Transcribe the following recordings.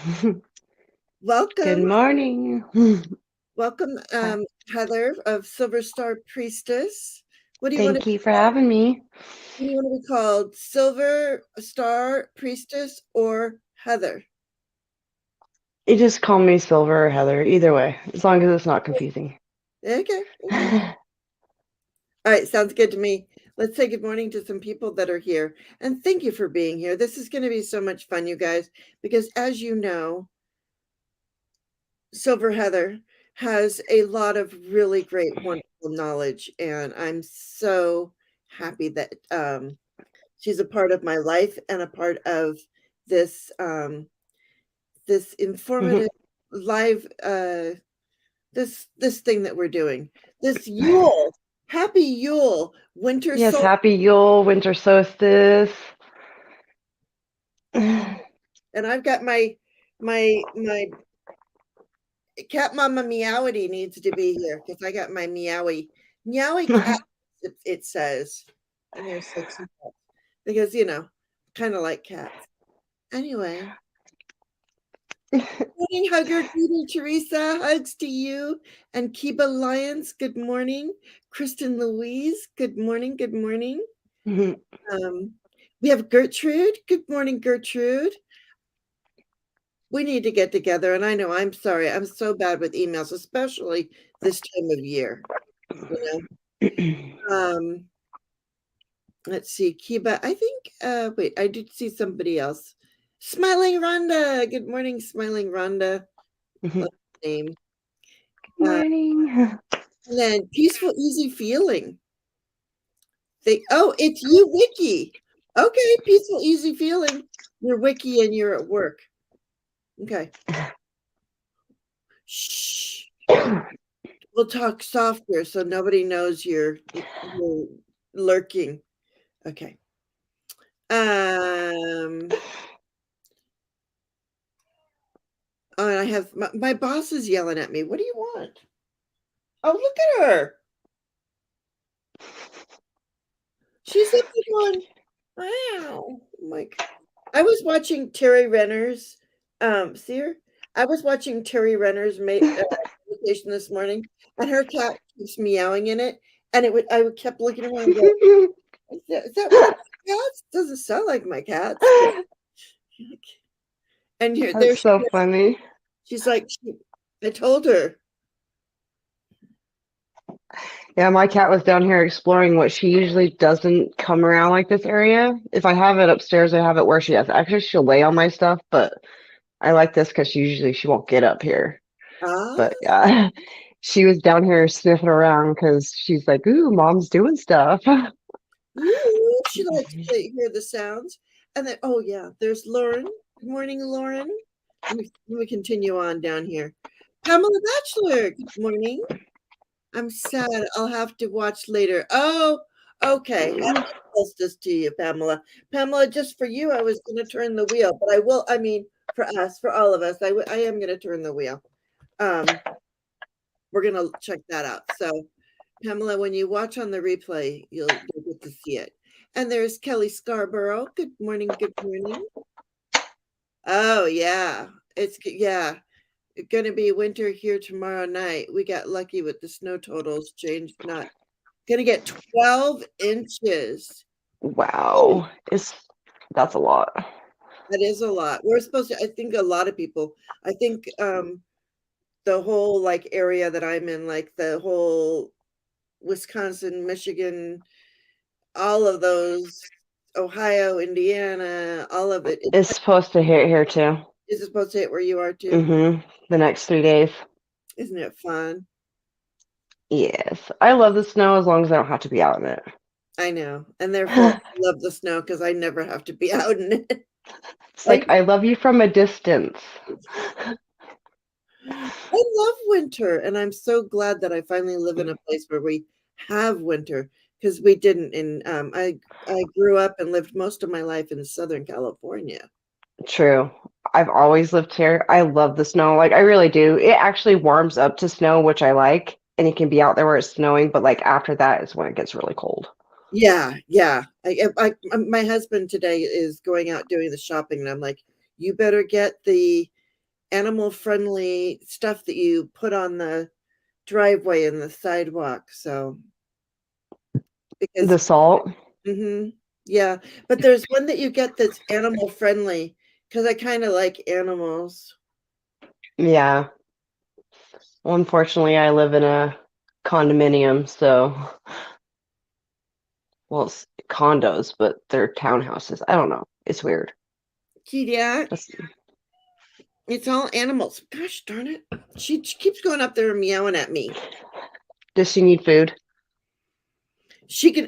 Good Welcome, morning. welcome, Heather of Silver Star Priestess. What do you want to Thank you be for called? having me. What do you want to be called? Silver Star Priestess or Heather? You just call me Silver or Heather, either way, as long as it's not confusing. Okay, okay. All right, sounds good to me. Let's say good morning to some people that are here. And thank you for being here. This is going to be so much fun, you guys, because as you know, Silver Heather has a lot of really great, wonderful knowledge. And I'm so happy that she's a part of my life and a part of this this informative live this thing that we're doing. This Yule. Happy Yule, winter Yes, solstice. happy Yule, winter solstice. And I've got my cat mama meowity needs to be here because I got my meowy cat, it says. And they're so cute because kind of like cats. Anyway, morning, hugger, Peter, Teresa, hugs to you, and Kiba Lyons. Good morning, Kristen Louise. Good morning. Good morning. Um, we have Gertrude. Good morning, Gertrude. We need to get together, and I know I'm sorry. I'm so bad with emails, especially this time of year. You know. Let's see, Kiba. I think. Wait, I did see somebody else. Smiling Rhonda. Good morning, Smiling Rhonda. Good Love the name. Uh, morning. and then peaceful, easy feeling. It's you, Wiki. Okay, peaceful, easy feeling. You're Wiki and you're at work. Okay. Shh. We'll talk softer so nobody knows you're lurking. Okay. Um. Oh, and I have my boss is yelling at me. What do you want? Oh, look at her. She's up to one. Wow. Like I was watching Terry Renner's see her? I was watching Terry Renner's meditation this morning, and her cat keeps meowing in it, and I would kept looking around and go, is that one of my cats? Doesn't sound like my cats. And here That's there she so is. funny. She's like, I told her. Yeah, my cat was down here exploring what she usually doesn't come around like this area. If I have it upstairs, I have it where she does. Actually, she'll lay on my stuff, but I like this because she won't get up here. Ah, But yeah, she was down here sniffing around because she's like, "Ooh, mom's doing stuff." ooh, she likes to hear the sounds. And then, oh yeah, there's Lauren. Good morning, Lauren. Let me continue on down here. Pamela Bachelor. Good morning. I'm sad. I'll have to watch later. Oh, okay. Happy solstice to you, Pamela. Pamela, just for you, I was going to turn the wheel, but I will. I mean, for us, for all of us, I am going to turn the wheel. Um, we're going to check that out. So, Pamela, when you watch on the replay, you'll get to see it. And there's Kelly Scarborough. Good morning. Good morning. Oh yeah, yeah. It's going to be winter here tomorrow night. We got lucky with the snow totals changed. Not going to get 12 inches. Oh, Wow, that's a lot. that is a lot. We're supposed to. I think a lot of people. I think the whole like area that I'm in, like the whole Wisconsin, Michigan, all of those, Ohio, Indiana, all of it. It's supposed to hit here too. Is it supposed to hit where you are too? The next 3 days. Isn't it fun? Yes, I love the snow as long as I don't have to be out in it. I know. And therefore, I love the snow because I never have to be out in it. It's Like, like I love you from a distance. I love winter, and I'm so glad that I finally live in a place where we have winter because we didn't. I grew up and lived most of my life in Southern California. True. I've always lived here. I love the snow. Like I really do. It actually warms up to snow, which I like, and you can be out there where it's snowing, but like after that is when it gets really cold. Yeah, yeah. My husband today is going out doing the shopping, and I'm like, you better get the animal-friendly stuff that you put on the driveway and the sidewalk. So because The salt. yeah, but there's one that you get that's animal-friendly because I kind of like animals. Yeah. Well, unfortunately, I live in a condominium, so well, it's condos, but they're townhouses. I don't know. It's weird. Yeah, That's, it's all animals. Gosh darn it. She keeps going up there and meowing at me. does she need food?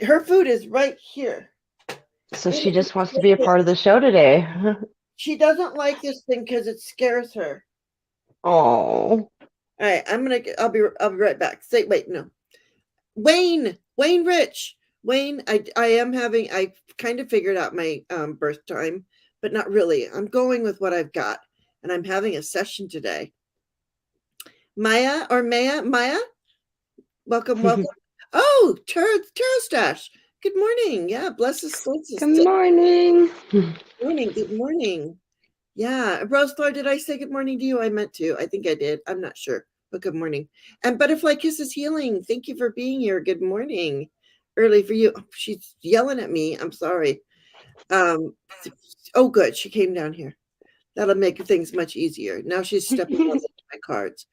Her food is right here. So she just wants to be a part of the show today. She doesn't like this thing because it scares her. Oh. All right, I'll be right back. Wait, no. Wayne Rich. Wayne, I kind of figured out my birth time, but not really. I'm going with what I've got, and I'm having a session today. Maya, welcome. Oh, Stash. Good morning. Yeah, bless us. Good morning. Good morning. Yeah, Rose Flor, did I say good morning to you? I meant to. I think I did. I'm not sure, but good morning. And Butterfly Kisses Healing, thank you for being here. Good morning. Early for you. Oh, she's yelling at me. I'm sorry. Oh, good. She came down here. That'll make things much easier. Now she's stepping on my cards.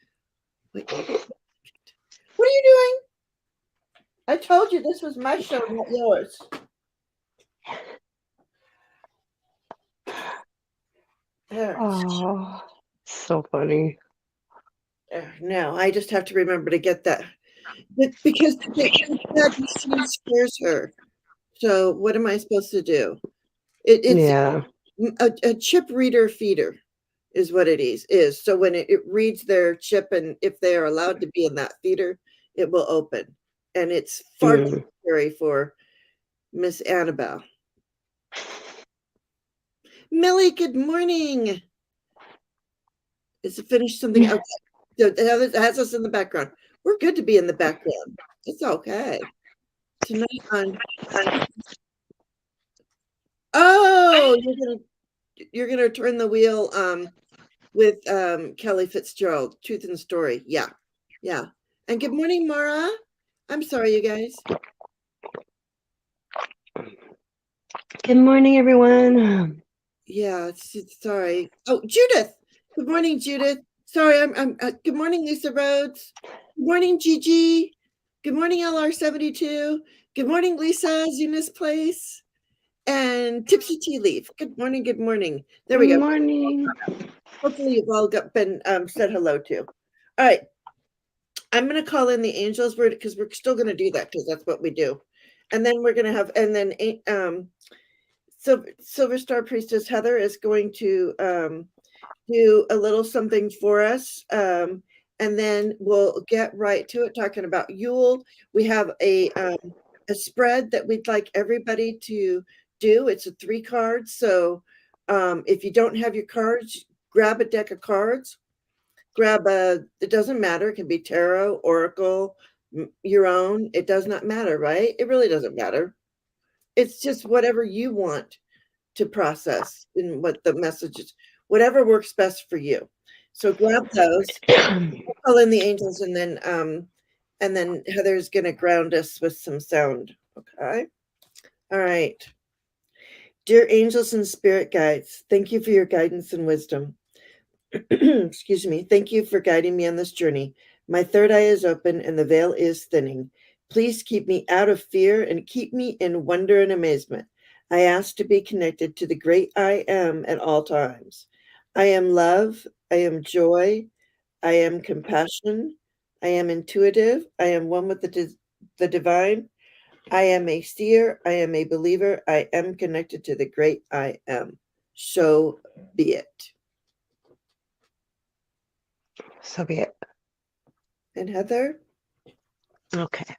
Wait, what are you doing? I told you this was my show, not yours. There. Oh, so funny. No, I just have to remember to get that. Because the scene scares her. So what am I supposed to do? It's Yeah. a chip reader feeder is what it is. So when it reads their chip, and if they are allowed to be in that feeder, it will open. And it's far too scary for Miss Annabelle. Millie, good morning. Is it finished something? Okay. So it has us in the background. We're good to be in the background. It's okay. Tonight on Oh, you're gonna turn the wheel with Kelly Fitzgerald, Truth and Story. Yeah. Yeah. And good morning, Mara. I'm sorry, you guys. Good morning, everyone. Yeah, sorry. Oh, Judith. Good morning, Judith. Sorry, I'm good morning, Lisa Rhodes. Good morning, Gigi. Good morning, LR72. Good morning, Lisa, Zuna's Place. And Tipsy Tea Leaf. Good morning, good morning. There we Good go. morning. Hopefully you've all been said hello to. All right. I'm going to call in the angels word because we're still going to do that because that's what we do. And then we're going to have, and then Silver Star Priestess Heather is going to do a little something for us. And then we'll get right to it talking about Yule. We have a spread that we'd like everybody to do. It's a 3 cards. So if you don't have your cards, grab a deck of cards. It doesn't matter. It can be tarot, oracle, your own. It does not matter, right? It really doesn't matter. It's just whatever you want to process in what the message is, whatever works best for you. So grab those, call in the angels, and then Heather's going to ground us with some sound. Okay. All right. Dear angels and spirit guides, thank you for your guidance and wisdom. Excuse me. Thank you for guiding me on this journey. My third eye is open and the veil is thinning. Please keep me out of fear and keep me in wonder and amazement. I ask to be connected to the great I am at all times. I am love. I am joy. I am compassion. I am intuitive. I am one with the divine. I am a seer. I am a believer. I am connected to the great I am. So be it. So be it. And Heather? Okay.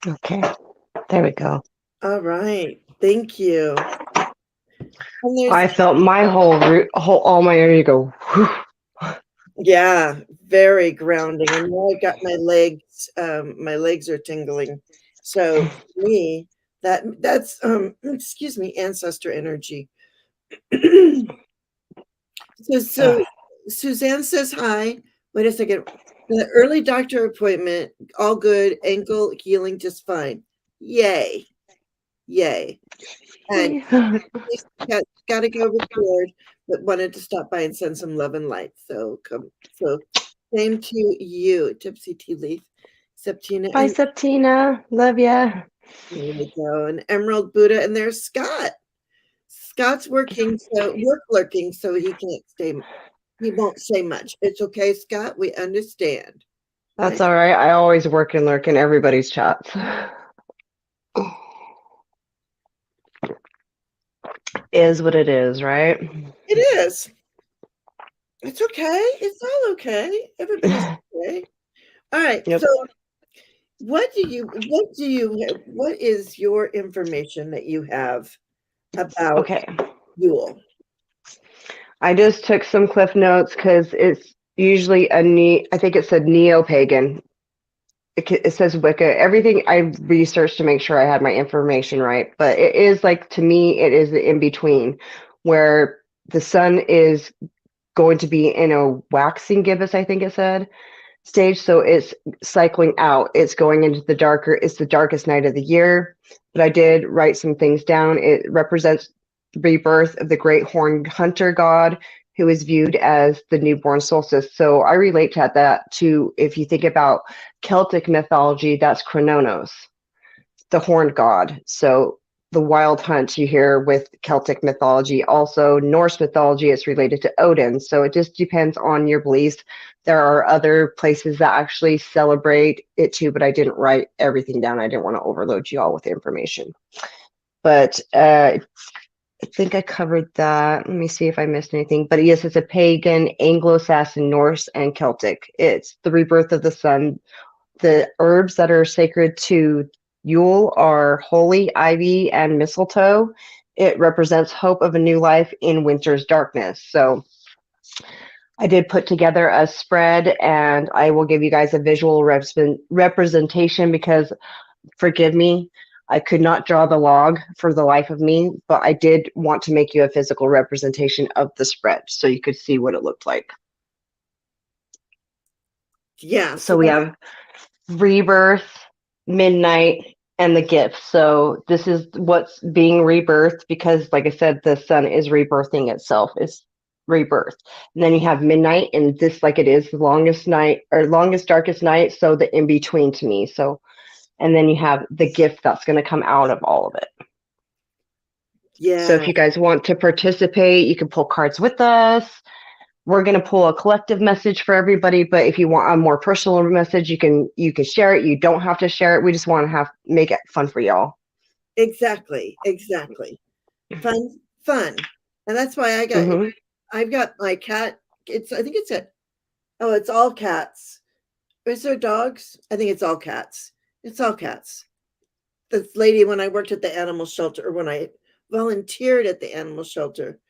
Okay. There we go. All right. Thank you. And there's I felt my all my energy go. Whew. yeah, very grounding. And now I got my legs are tingling. So for me, that's excuse me, ancestor energy. So Suzanne says hi. Wait a second. The early doctor appointment, all good. Ankle healing just fine. Yay. Yay. And got to go record, but wanted to stop by and send some love and light. So same to you, Tipsy Tea Leaf, Septina, Bye, and Septina. Love ya. there we go, and Emerald Buddha, and there's Scott. Scott's work lurking, so he can't stay. He won't say much. It's okay, Scott. We understand. That's Right? all right. I always work and lurk in everybody's chats. Is what it is, right? It is. It's okay. It's all okay. Everybody's okay. All right. Yep. So what is your information that you have about Okay. Yule? I just took some cliff notes because it's usually I think it said neo-pagan. It says Wicca. Everything I researched to make sure I had my information right, but it is like, to me, it is the in between where the sun is going to be in a waxing gibbous, I think it said, stage. So it's cycling out. It's going into it's the darkest night of the year. But I did write some things down. It represents the rebirth of the great horned hunter god, who is viewed as the newborn solstice. So I relate that to, if you think about Celtic mythology, that's Chrononos, the horned god. So the wild hunt you hear with Celtic mythology. Also, Norse mythology is related to Odin. So it just depends on your beliefs. There are other places that actually celebrate it too, but I didn't write everything down. I didn't want to overload you all with information. But I think I covered that. Let me see if I missed anything. But yes, it's a pagan, Anglo-Saxon, Norse, and Celtic. It's the rebirth of the sun. The herbs that are sacred to Yule are holy ivy and mistletoe. It represents hope of a new life in winter's darkness. So I did put together a spread, and I will give you guys a visual representation because, forgive me, I could not draw the log for the life of me, but I did want to make you a physical representation of the spread so you could see what it looked like. Yeah. So we have rebirth, midnight, and the gift. So this is what's being rebirthed because, like I said, the sun is rebirthing itself. It's rebirth. And then you have midnight, and this, like, it is the longest night or longest, darkest night. So the in between to me. So, and then you have the gift that's going to come out of all of it. So if Yeah. you guys want to participate, you can pull cards with us. We're going to pull a collective message for everybody, but if you want a more personal message, you can share it. You don't have to share it. We just want to make it fun for y'all. Exactly. Fun. And that's why I've got my cat. I think it's all cats. Is there dogs? I think it's all cats. It's all cats. This lady, when I worked at the animal shelter, or when I volunteered at the animal shelter,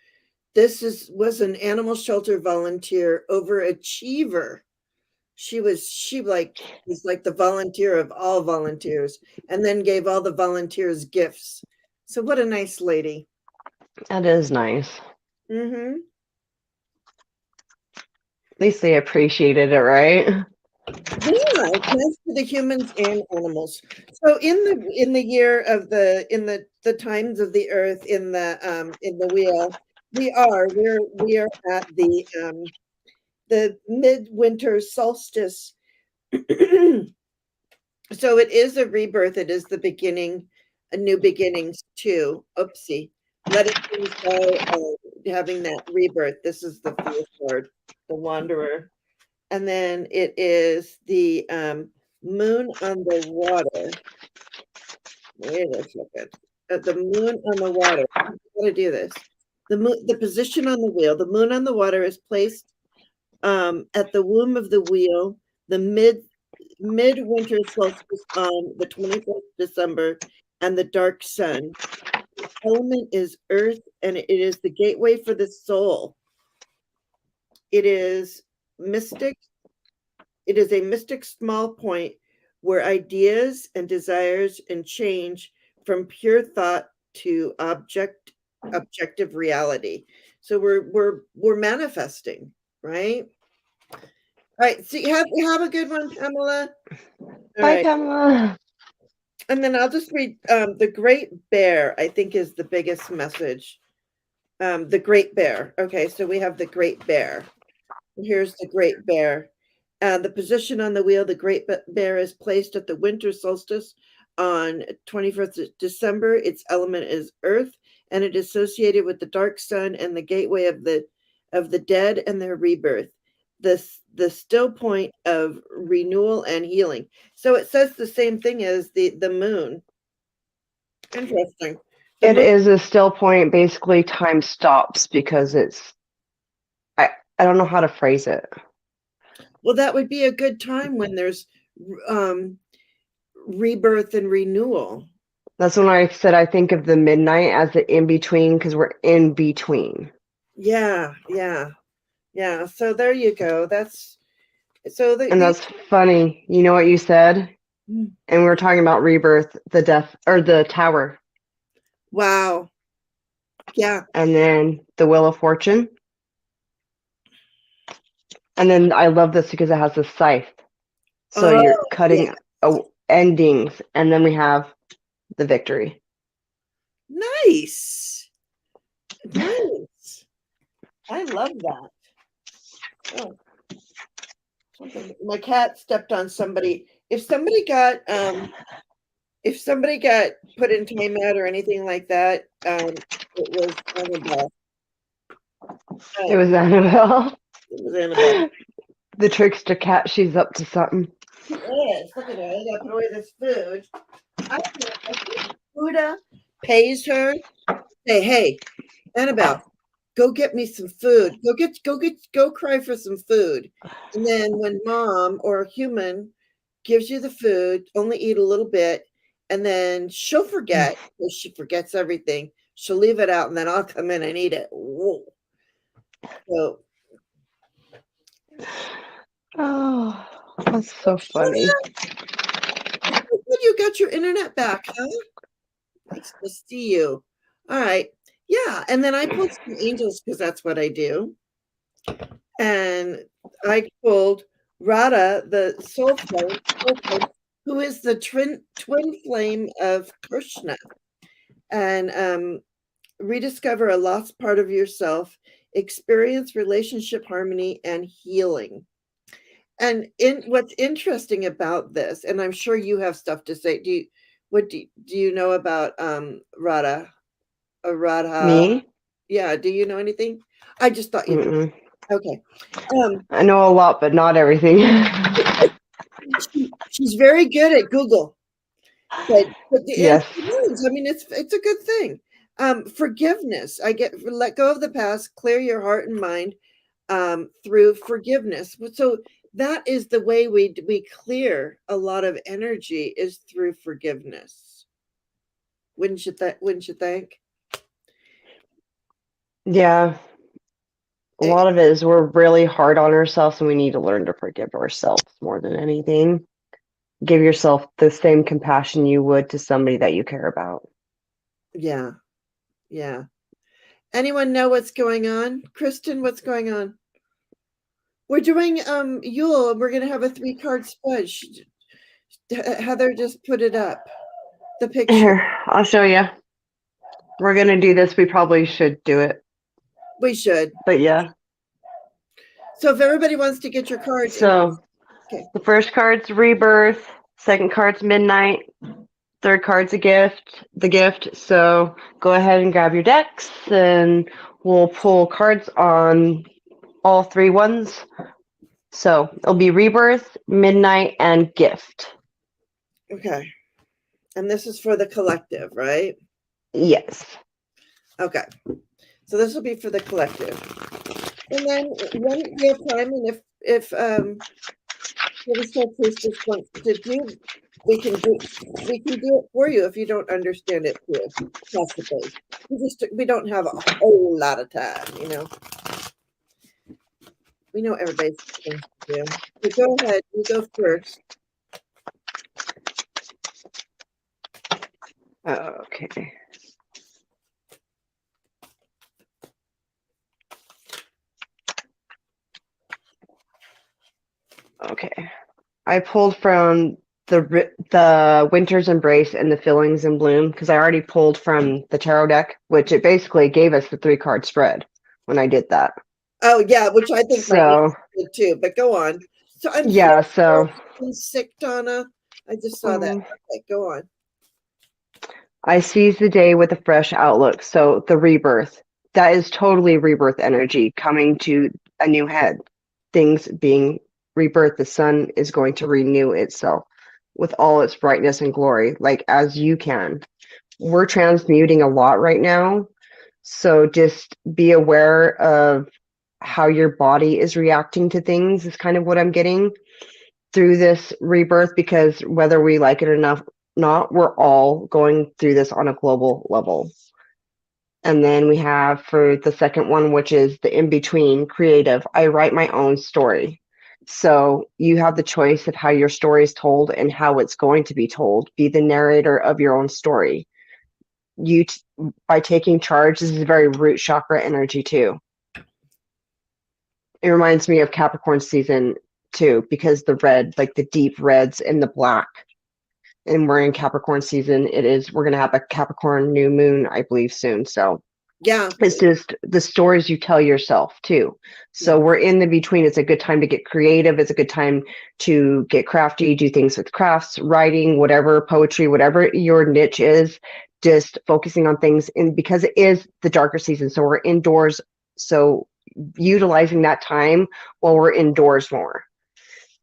was an animal shelter volunteer overachiever. She was like the volunteer of all volunteers, and then gave all the volunteers gifts. So what a nice lady. That is nice. Mm-hmm. At least they appreciated it, right? Yeah, it's nice for the humans and animals. So in the year of the times of the earth in the wheel, we are at the midwinter solstice. So it is a rebirth. It is the beginning, a new beginnings too. Oopsie. Let it go, having that rebirth. This is the fourth card, the wanderer. And then it is the moon on the water. Wait a second. The moon on the water. I'm going to do this. The position on the wheel. The moon on the water is placed at the womb of the wheel, the midwinter solstice on the 21st December, and the dark sun. The element is earth, and it is the gateway for the soul. It is mystic. It is a mystic small point where ideas and desires and change from pure thought to objective reality. So we're manifesting, right? All right. So you have a good one, Pamela. All Bye, right. Pamela. And then I'll just read the Great Bear, I think, is the biggest message. The Great Bear. Okay, so we have the Great Bear. Here's the Great Bear. The position on the wheel, the Great Bear is placed at the winter solstice on 21st of December. Its element is earth, and it is associated with the dark sun and the gateway of the dead and their rebirth. The still point of renewal and healing. So it says the same thing as the moon. Interesting. It is a still point. Basically, time stops because I don't know how to phrase it. Well, that would be a good time when there's rebirth and renewal. That's when I said I think of the midnight as the in between because we're in between. Yeah. So there you go. That's funny. You know what you said? Mm. And we were talking about rebirth, the death, or the tower. Wow. Yeah. And then the Wheel of Fortune. And then I love this because it has the scythe. So you're cutting endings. And then we have the victory. Nice. I love that. Oh. My cat stepped on somebody. If somebody got put in timeout or anything like that, it was Annabelle. It was Annabelle. It was Annabelle. The trickster cat, she's up to something. She is. Look at her. I gotta put away this food. I think Buddha pays her. Say, hey, Annabelle, go get me some food. Go cry for some food. And then when mom or a human gives you the food, only eat a little bit, and then she'll forget because she forgets everything. She'll leave it out, and then I'll come in and eat it. Whoa. So, oh, that's so funny. You got your internet back, huh? Nice to see you. All right. Yeah. And then I pulled some angels because that's what I do. And I pulled Radha, the soul flame, who is the twin flame of Krishna. And rediscover a lost part of yourself, experience relationship harmony and healing. And what's interesting about this, and I'm sure you have stuff to say. Do you know about Radha? Radha? Me? Yeah. Do you know anything? I just thought you know. Okay. I know a lot, but not everything. She's very good at Google. But yes. I mean, it's a good thing. Forgiveness. Let go of the past, clear your heart and mind through forgiveness. So that is the way we clear a lot of energy is through forgiveness. Wouldn't you think? Yeah. A lot of it is we're really hard on ourselves, and we need to learn to forgive ourselves more than anything. Give yourself the same compassion you would to somebody that you care about. Yeah. Anyone know what's going on? Kristen, what's going on? We're doing Yule, and we're going to have a 3-card spread. Heather just put it up. The picture. Here, I'll show you. We're going to do this. We probably should do it. We should. But yeah. So if everybody wants to get your cards. So the first card's Rebirth. Second card's Midnight. Third card's the gift. So go ahead and grab your decks, and we'll pull cards on all 3 ones. So it'll be Rebirth, Midnight, and Gift. Okay. And this is for the collective, right? Yes. Okay. So this will be for the collective. And then when we have time, and if what the soul priestess wants to do, we can do it for you if you don't understand it too. Possibly, we don't have a whole lot of time, you know. We know everybody's got things to do. So go ahead, you go first. Okay. Okay. I pulled from the Winter's Embrace and the Fillings in Bloom because I already pulled from the tarot deck, which it basically gave us the 3-card spread when I did that. Oh yeah, which I think my So did too. But go on. So I'm yeah, so sick, Donna. I just saw that. Okay, go on. I seize the day with a fresh outlook. So the rebirth, that is totally rebirth energy coming to a new head. Things being rebirth, the sun is going to renew itself with all its brightness and glory, like as you can. We're transmuting a lot right now. So just be aware of how your body is reacting to things is kind of what I'm getting through this rebirth, because whether we like it or not, we're all going through this on a global level. And then we have for the second one, which is the in between creative, I write my own story. So you have the choice of how your story is told and how it's going to be told. Be the narrator of your own story. By taking charge, this is very root chakra energy too. It reminds me of Capricorn season too, because the red, like the deep reds and the black. And we're in Capricorn season. We're going to have a Capricorn new moon, I believe, soon. So yeah, it's just the stories you tell yourself too. So we're in the between. It's a good time to get creative. It's a good time to get crafty, do things with crafts, writing, whatever, poetry, whatever your niche is, just focusing on things. And because it is the darker season, so we're indoors. So utilizing that time while we're indoors more.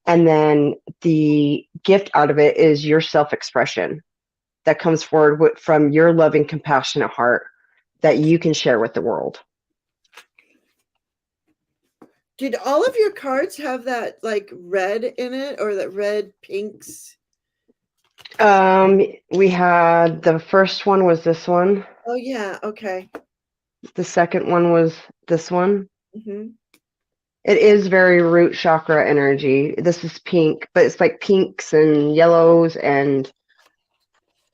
And then the gift out of it is your self-expression that comes forward from your loving, compassionate heart that you can share with the world. Did all of your cards have that like red in it, or that red pinks? We had the first one was this one. Oh yeah, okay. The second one was this one. Mm-hmm. It is very root chakra energy. This is pink, but it's like pinks and yellows, and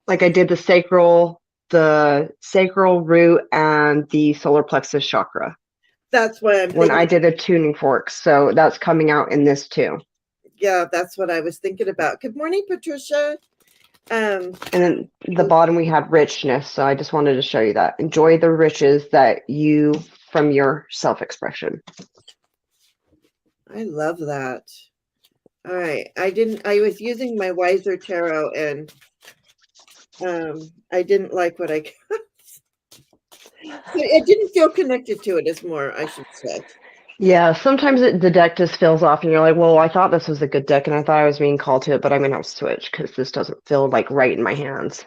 like I did the sacral root and the solar plexus chakra. That's what I'm When thinking. I did a tuning fork, so that's coming out in this too. Yeah, that's what I was thinking about. Good morning, Patricia. And then the bottom we had richness, so I just wanted to show you that. Enjoy the riches that you from your self-expression. I love that. All right. I was using my Wiser Tarot, and I didn't like what I got. I didn't feel connected to it, as more, I should say. Yeah, sometimes the deck just feels off, and you're like, well, I thought this was a good deck, and I thought I was being called to it, but I'm going to have to switch because this doesn't feel like right in my hands.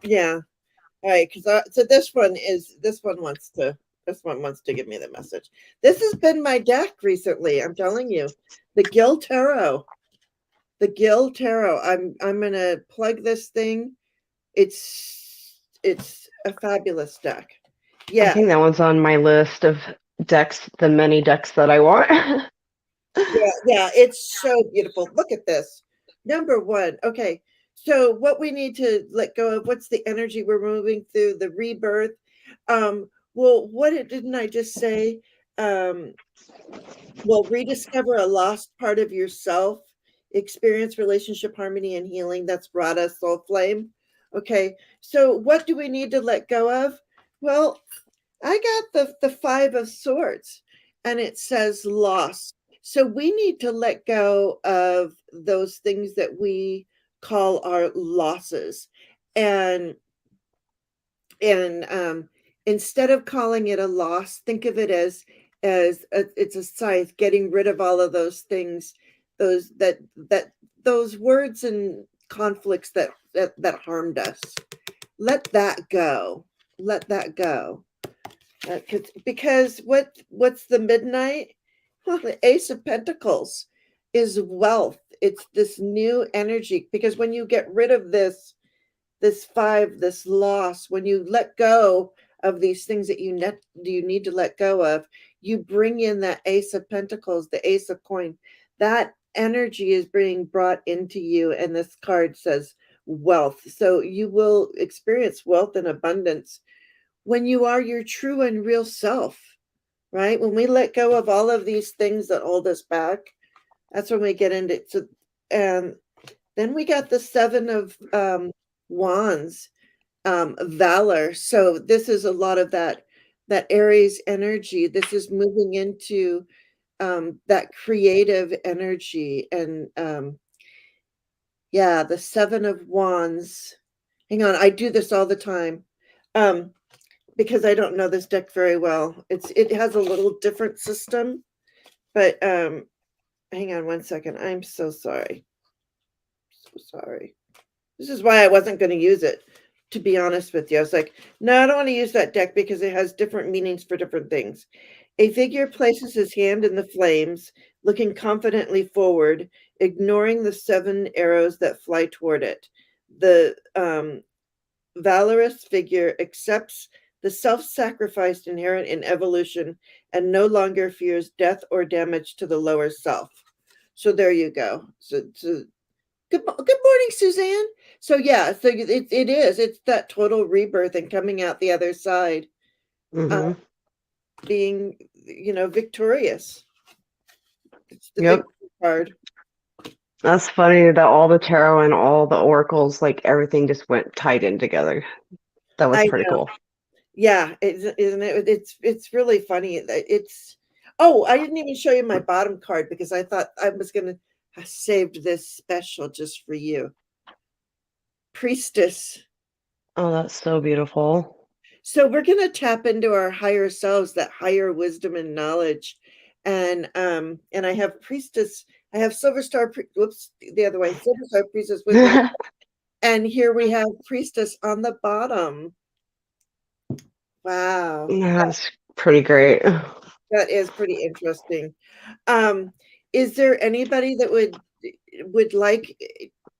Yeah. All right. So this one wants to give me the message. This has been my deck recently. I'm telling you, the Gil Tarot. The Gil Tarot. I'm going to plug this thing. It's a fabulous deck. Yeah. I think that one's on my list of decks, the many decks that I want. Yeah, it's so beautiful. Look at this. Number one. Okay. So what we need to let go of, what's the energy we're moving through, the rebirth. Well, didn't I just say? Well, rediscover a lost part of yourself, experience relationship harmony and healing. That's Radha Soul Flame. Okay. So what do we need to let go of? Well, I got the Five of Swords, and it says loss. So we need to let go of those things that we call our losses, and instead of calling it a loss, think of it as it's a scythe, getting rid of all of those things, those words and conflicts that harmed us. Let that go. Let that go. Because what's the midnight? Well, the Ace of Pentacles is wealth. it's this new energy, because when you get rid of this 5, this loss, when you let go of these things that you need to let go of, you bring in that Ace of Pentacles, the Ace of Coin. That energy is being brought into you, and this card says wealth. So you will experience wealth and abundance when you are your true and real self, right? When we let go of all of these things that hold us back, that's when we get into it. So, and then we got the 7 of Wands, valor. So this is a lot of that Aries energy. This is moving into that creative energy. And yeah, the 7 of Wands. Hang on, I do this all the time. Because I don't know this deck very well. It has a little different system, but hang on one second. I'm so sorry. So sorry. This is why I wasn't going to use it, to be honest with you. I was like, no, I don't want to use that deck because it has different meanings for different things. A figure places his hand in the flames, looking confidently forward, ignoring the 7 arrows that fly toward it. The valorous figure accepts the self-sacrifice inherent in evolution and no longer fears death or damage to the lower self. So there you go. So good morning, Suzanne. So yeah, so it's that total rebirth and coming out the other side, being victorious. It's the victory card. That's funny that all the tarot and all the oracles, like everything just went tied in together. That was pretty cool. Yeah, isn't it? It's really funny. It's I didn't even show you my bottom card because I thought I was gonna have saved this special just for you. Priestess. Oh, that's so beautiful. So we're gonna tap into our higher selves, that higher wisdom and knowledge. And I have Priestess, I have Silver Star, the other way, Silver Star Priestess with me. And here we have Priestess on the bottom. Wow. That's pretty great. That is pretty interesting. Is there anybody that would like,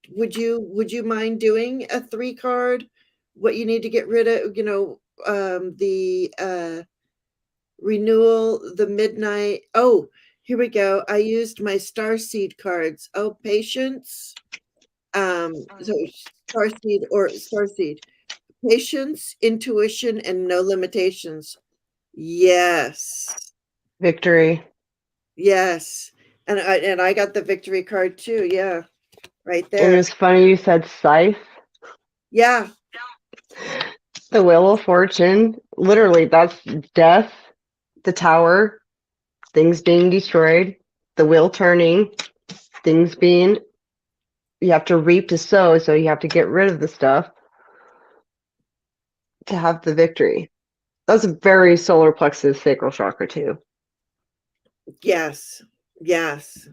would you mind doing a 3 card? What you need to get rid of, the renewal, the midnight. Oh, here we go. I used my starseed cards. Oh, patience. So starseed. Patience, intuition, and no limitations. Yes. Victory. Yes. And I got the victory card too. Yeah. Right there. And it's funny you said scythe. Yeah. The Wheel of Fortune. Literally, that's death, the tower, things being destroyed, the wheel turning, things being, you have to reap to sow, so you have to get rid of the stuff to have the victory. That's a very solar plexus sacral chakra too. Yes. Yes.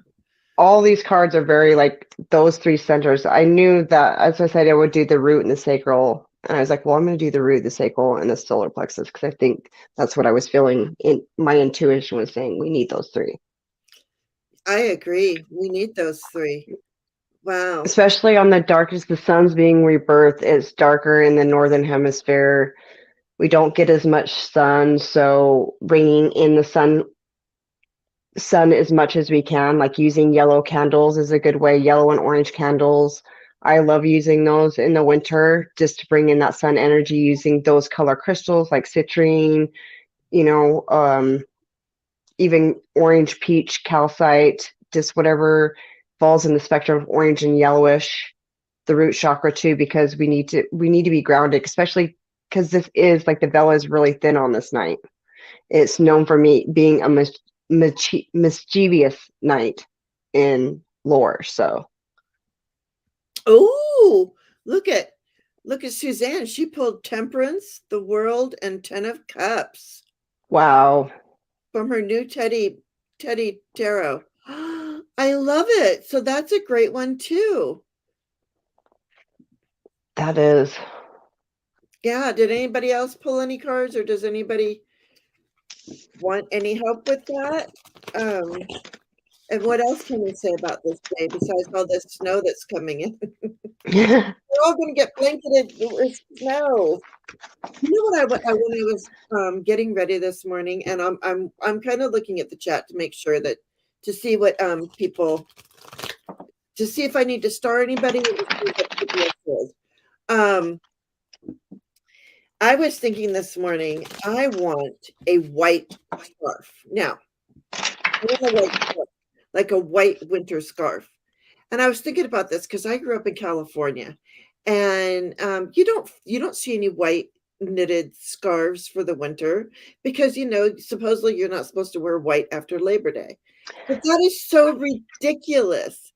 All these cards are very like those 3 centers. I knew that, as I said, I would do the root and the sacral. And I was like, well, I'm going to do the root, the sacral, and the solar plexus because I think that's what I was feeling. My intuition was saying we need those 3. I agree. We need those 3. Wow. Especially on the darkest, the sun's being rebirthed. It's darker in the northern hemisphere. We don't get as much sun, so bringing in the sun as much as we can, like using yellow candles is a good way. Yellow and orange candles. I love using those in the winter just to bring in that sun energy, using those color crystals like citrine, even orange, peach, calcite, just whatever falls in the spectrum of orange and yellowish. The root chakra too, because we need to be grounded, especially because this is like the vela is really thin on this night. It's known for me being a mischievous night in lore. So look at Suzanne. She pulled Temperance, the World, and 10 of Cups. Wow. From her new Teddy Tarot. I love it. So that's a great one too. That is. Yeah. Did anybody else pull any cards, or does anybody want any help with that? And what else can we say about this day besides all this snow that's coming in? We're all going to get blanketed with snow. You know what when I was getting ready this morning, and I'm kind of looking at the chat to make sure that to see what people to see if I need to star anybody. I was thinking this morning, I want a white scarf. Now, I want a white scarf, like a white winter scarf. And I was thinking about this because I grew up in California, and you don't see any white knitted scarves for the winter because supposedly you're not supposed to wear white after Labor Day. But that is so ridiculous.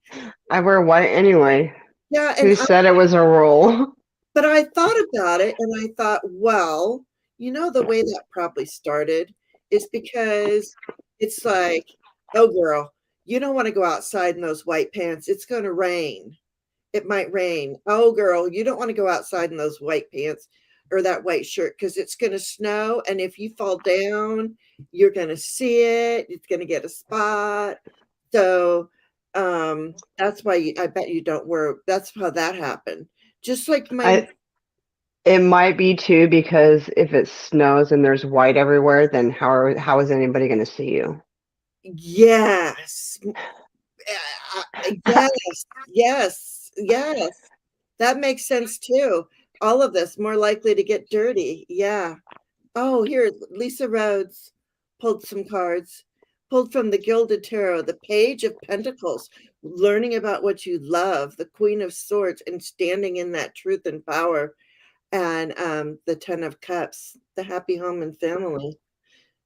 I wear white anyway. Yeah, Who said it was a rule? but I thought about it and I thought, well, the way that probably started is because it's like, oh girl, you don't want to go outside in those white pants. It's going to rain. It might rain. Oh girl, you don't want to go outside in those white pants or that white shirt because it's going to snow. And if you fall down, you're going to see it. It's going to get a spot. So that's why I bet you don't wear. That's how that happened. Just like It might be too, because if it snows and there's white everywhere, then how is anybody going to see you? Yes. Yes, yes. That makes sense too. All of this more likely to get dirty. Yeah. Oh, here, Lisa Rhodes pulled some cards. Pulled from the Gilded Tarot, the Page of Pentacles, learning about what you love, the Queen of Swords, and standing in that truth and power, and the Ten of Cups, the happy home and family.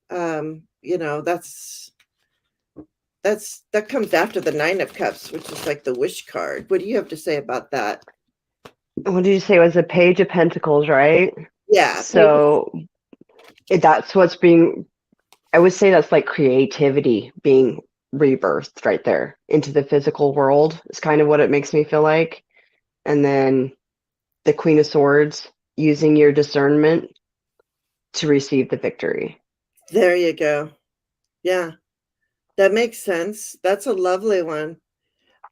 That comes after the Nine of Cups, which is like the wish card. What do you have to say about that? What did you say? It was a Page of Pentacles, right? Yeah. So that's what's being, I would say that's like creativity being rebirthed right there into the physical world. It's kind of what it makes me feel like. And then the Queen of Swords, using your discernment to receive the victory. There you go. Yeah, that makes sense. That's a lovely one.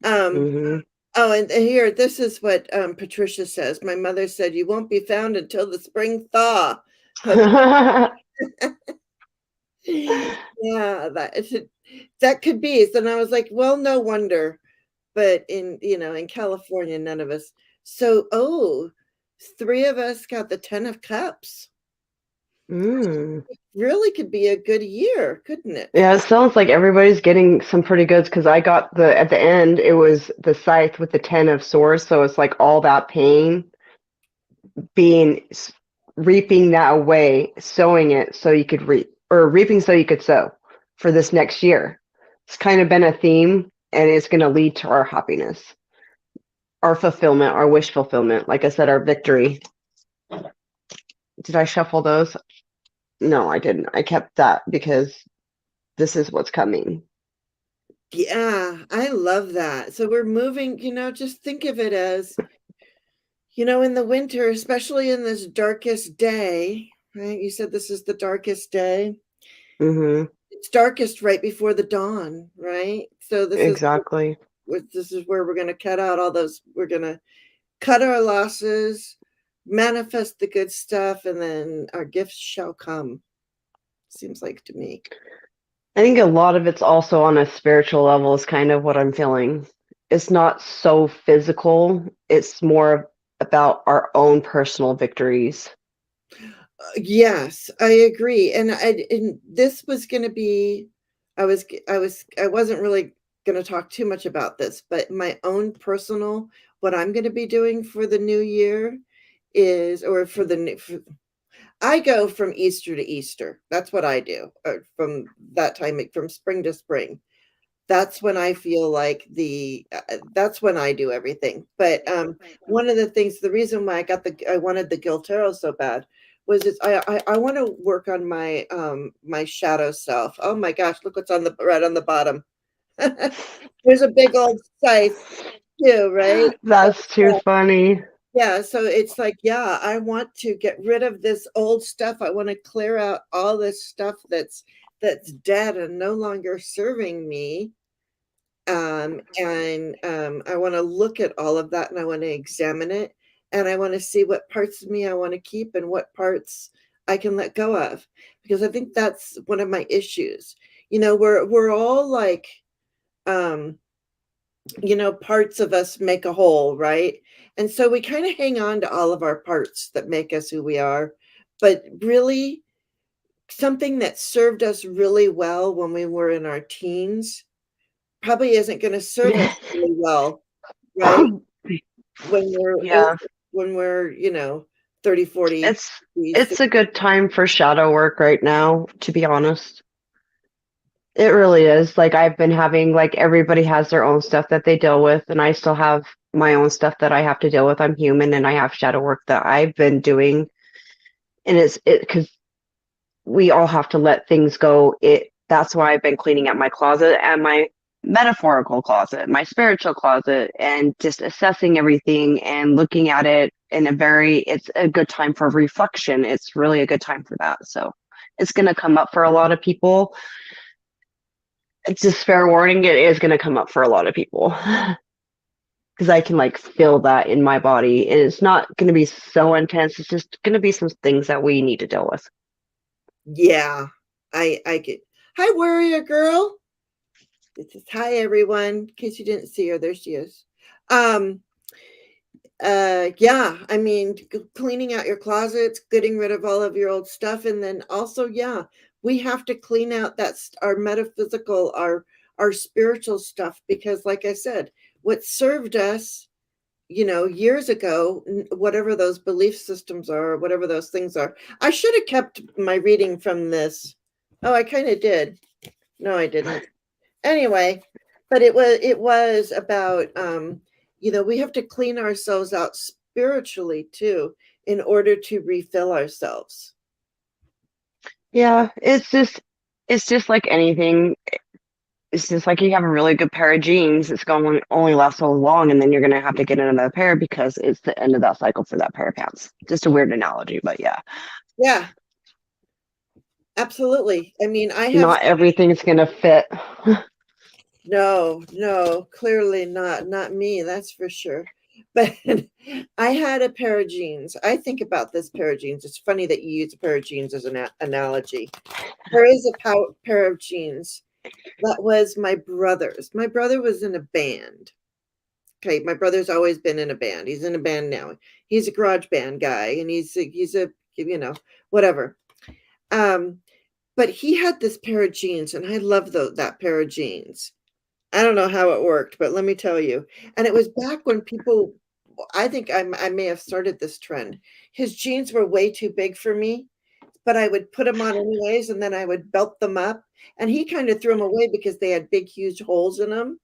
Mm-hmm. Oh, and here, this is what Patricia says. My mother said, "You won't be found until the spring thaw." Yeah, that could be. So then I was like, well, no wonder. But in California, none of us. So, three of us got the Ten of Cups. Mm. Really could be a good year, couldn't it? Yeah, it sounds like everybody's getting some pretty goods, because I got at the end, it was the scythe with the 10 of swords. So it's like all that pain being reaping that away, sowing it so you could reap, or reaping so you could sow for this next year. It's kind of been a theme, and it's going to lead to our happiness, our fulfillment, our wish fulfillment. Like I said, our victory. Did I shuffle those? No, I didn't. I kept that because this is what's coming. Yeah, I love that. So we're moving, just think of it as, in the winter, especially in this darkest day, right? You said this is the darkest day. Mm-hmm. It's darkest right before the dawn, right? So Exactly. this is where we're going to cut out all those. We're going to cut our losses, manifest the good stuff, and then our gifts shall come. Seems like to me. I think a lot of it's also on a spiritual level is kind of what I'm feeling. It's not so physical. It's more about our own personal victories. Yes, I agree. And this was going to be, I wasn't really going to talk too much about this, but my own personal, what I'm going to be doing for the new year is, or for I go from Easter to Easter. That's what I do, from that time, from spring to spring. That's when I feel like that's when I do everything. But one of the things, the reason why I wanted the Guild Tarot so bad was I want to work on my my shadow self. Oh my gosh, look what's on the bottom. There's a big old scythe too, right? That's too funny. Yeah, so it's like, yeah, I want to get rid of this old stuff. I want to clear out all this stuff that's dead and no longer serving me. I want to look at all of that and I want to examine it and I want to see what parts of me I want to keep and what parts I can let go of, because I think that's one of my issues. We're all like, um, parts of us make a whole, right? And so we kind of hang on to all of our parts that make us who we are, but really something that served us really well when we were in our teens probably isn't going to serve us Yeah. really well, right? When we're Yeah. old, when we're, 30, 40, It's 50, it's 60. a good time for shadow work right now, to be honest. It really is. Like I've been having like everybody has their own stuff that they deal with, and I still have my own stuff that I have to deal with. I'm human and I have shadow work that I've been doing, and it's it because we all have to let things go. That's why I've been cleaning up my closet and my metaphorical closet, my spiritual closet, and just assessing everything and looking at it in it's a good time for reflection. It's really a good time for that. So it's going to come up for a lot of people. It's just fair warning, it is going to come up for a lot of people because I can like feel that in my body. And it's not going to be so intense. It's just going to be some things that we need to deal with. Yeah, I get. Hi, warrior girl. This is hi everyone. In case you didn't see her, there she is. Um, yeah, I mean, cleaning out your closets, getting rid of all of your old stuff, and then also, yeah, we have to clean out our metaphysical, our spiritual stuff, because like I said, what served us, years ago, whatever those belief systems are, whatever those things are. I should have kept my reading from this. Oh, I kind of did. No, I didn't. Anyway, but it was about, we have to clean ourselves out spiritually too in order to refill ourselves. Yeah, it's just like anything. It's just like you have a really good pair of jeans. It's going to only last so long, and then you're going to have to get another pair because it's the end of that cycle for that pair of pants. Just a weird analogy, but yeah, Yeah, absolutely. I mean, I have. not everything's going to fit. No, no, clearly not me, that's for sure. But I had a pair of jeans. I think about this pair of jeans. It's funny that you use a pair of jeans as an analogy. There is a pair of jeans that was my brother's. My brother was in a band. Okay, my brother's always been in a band. He's in a band now. He's a garage band guy, and he's a whatever. Um, but he had this pair of jeans, and I love that pair of jeans. I don't know how it worked, but let me tell you. And it was back when people, I think I may have started this trend. His jeans were way too big for me, but I would put them on anyways, and then I would belt them up. And he kind of threw them away because they had big, huge holes in them.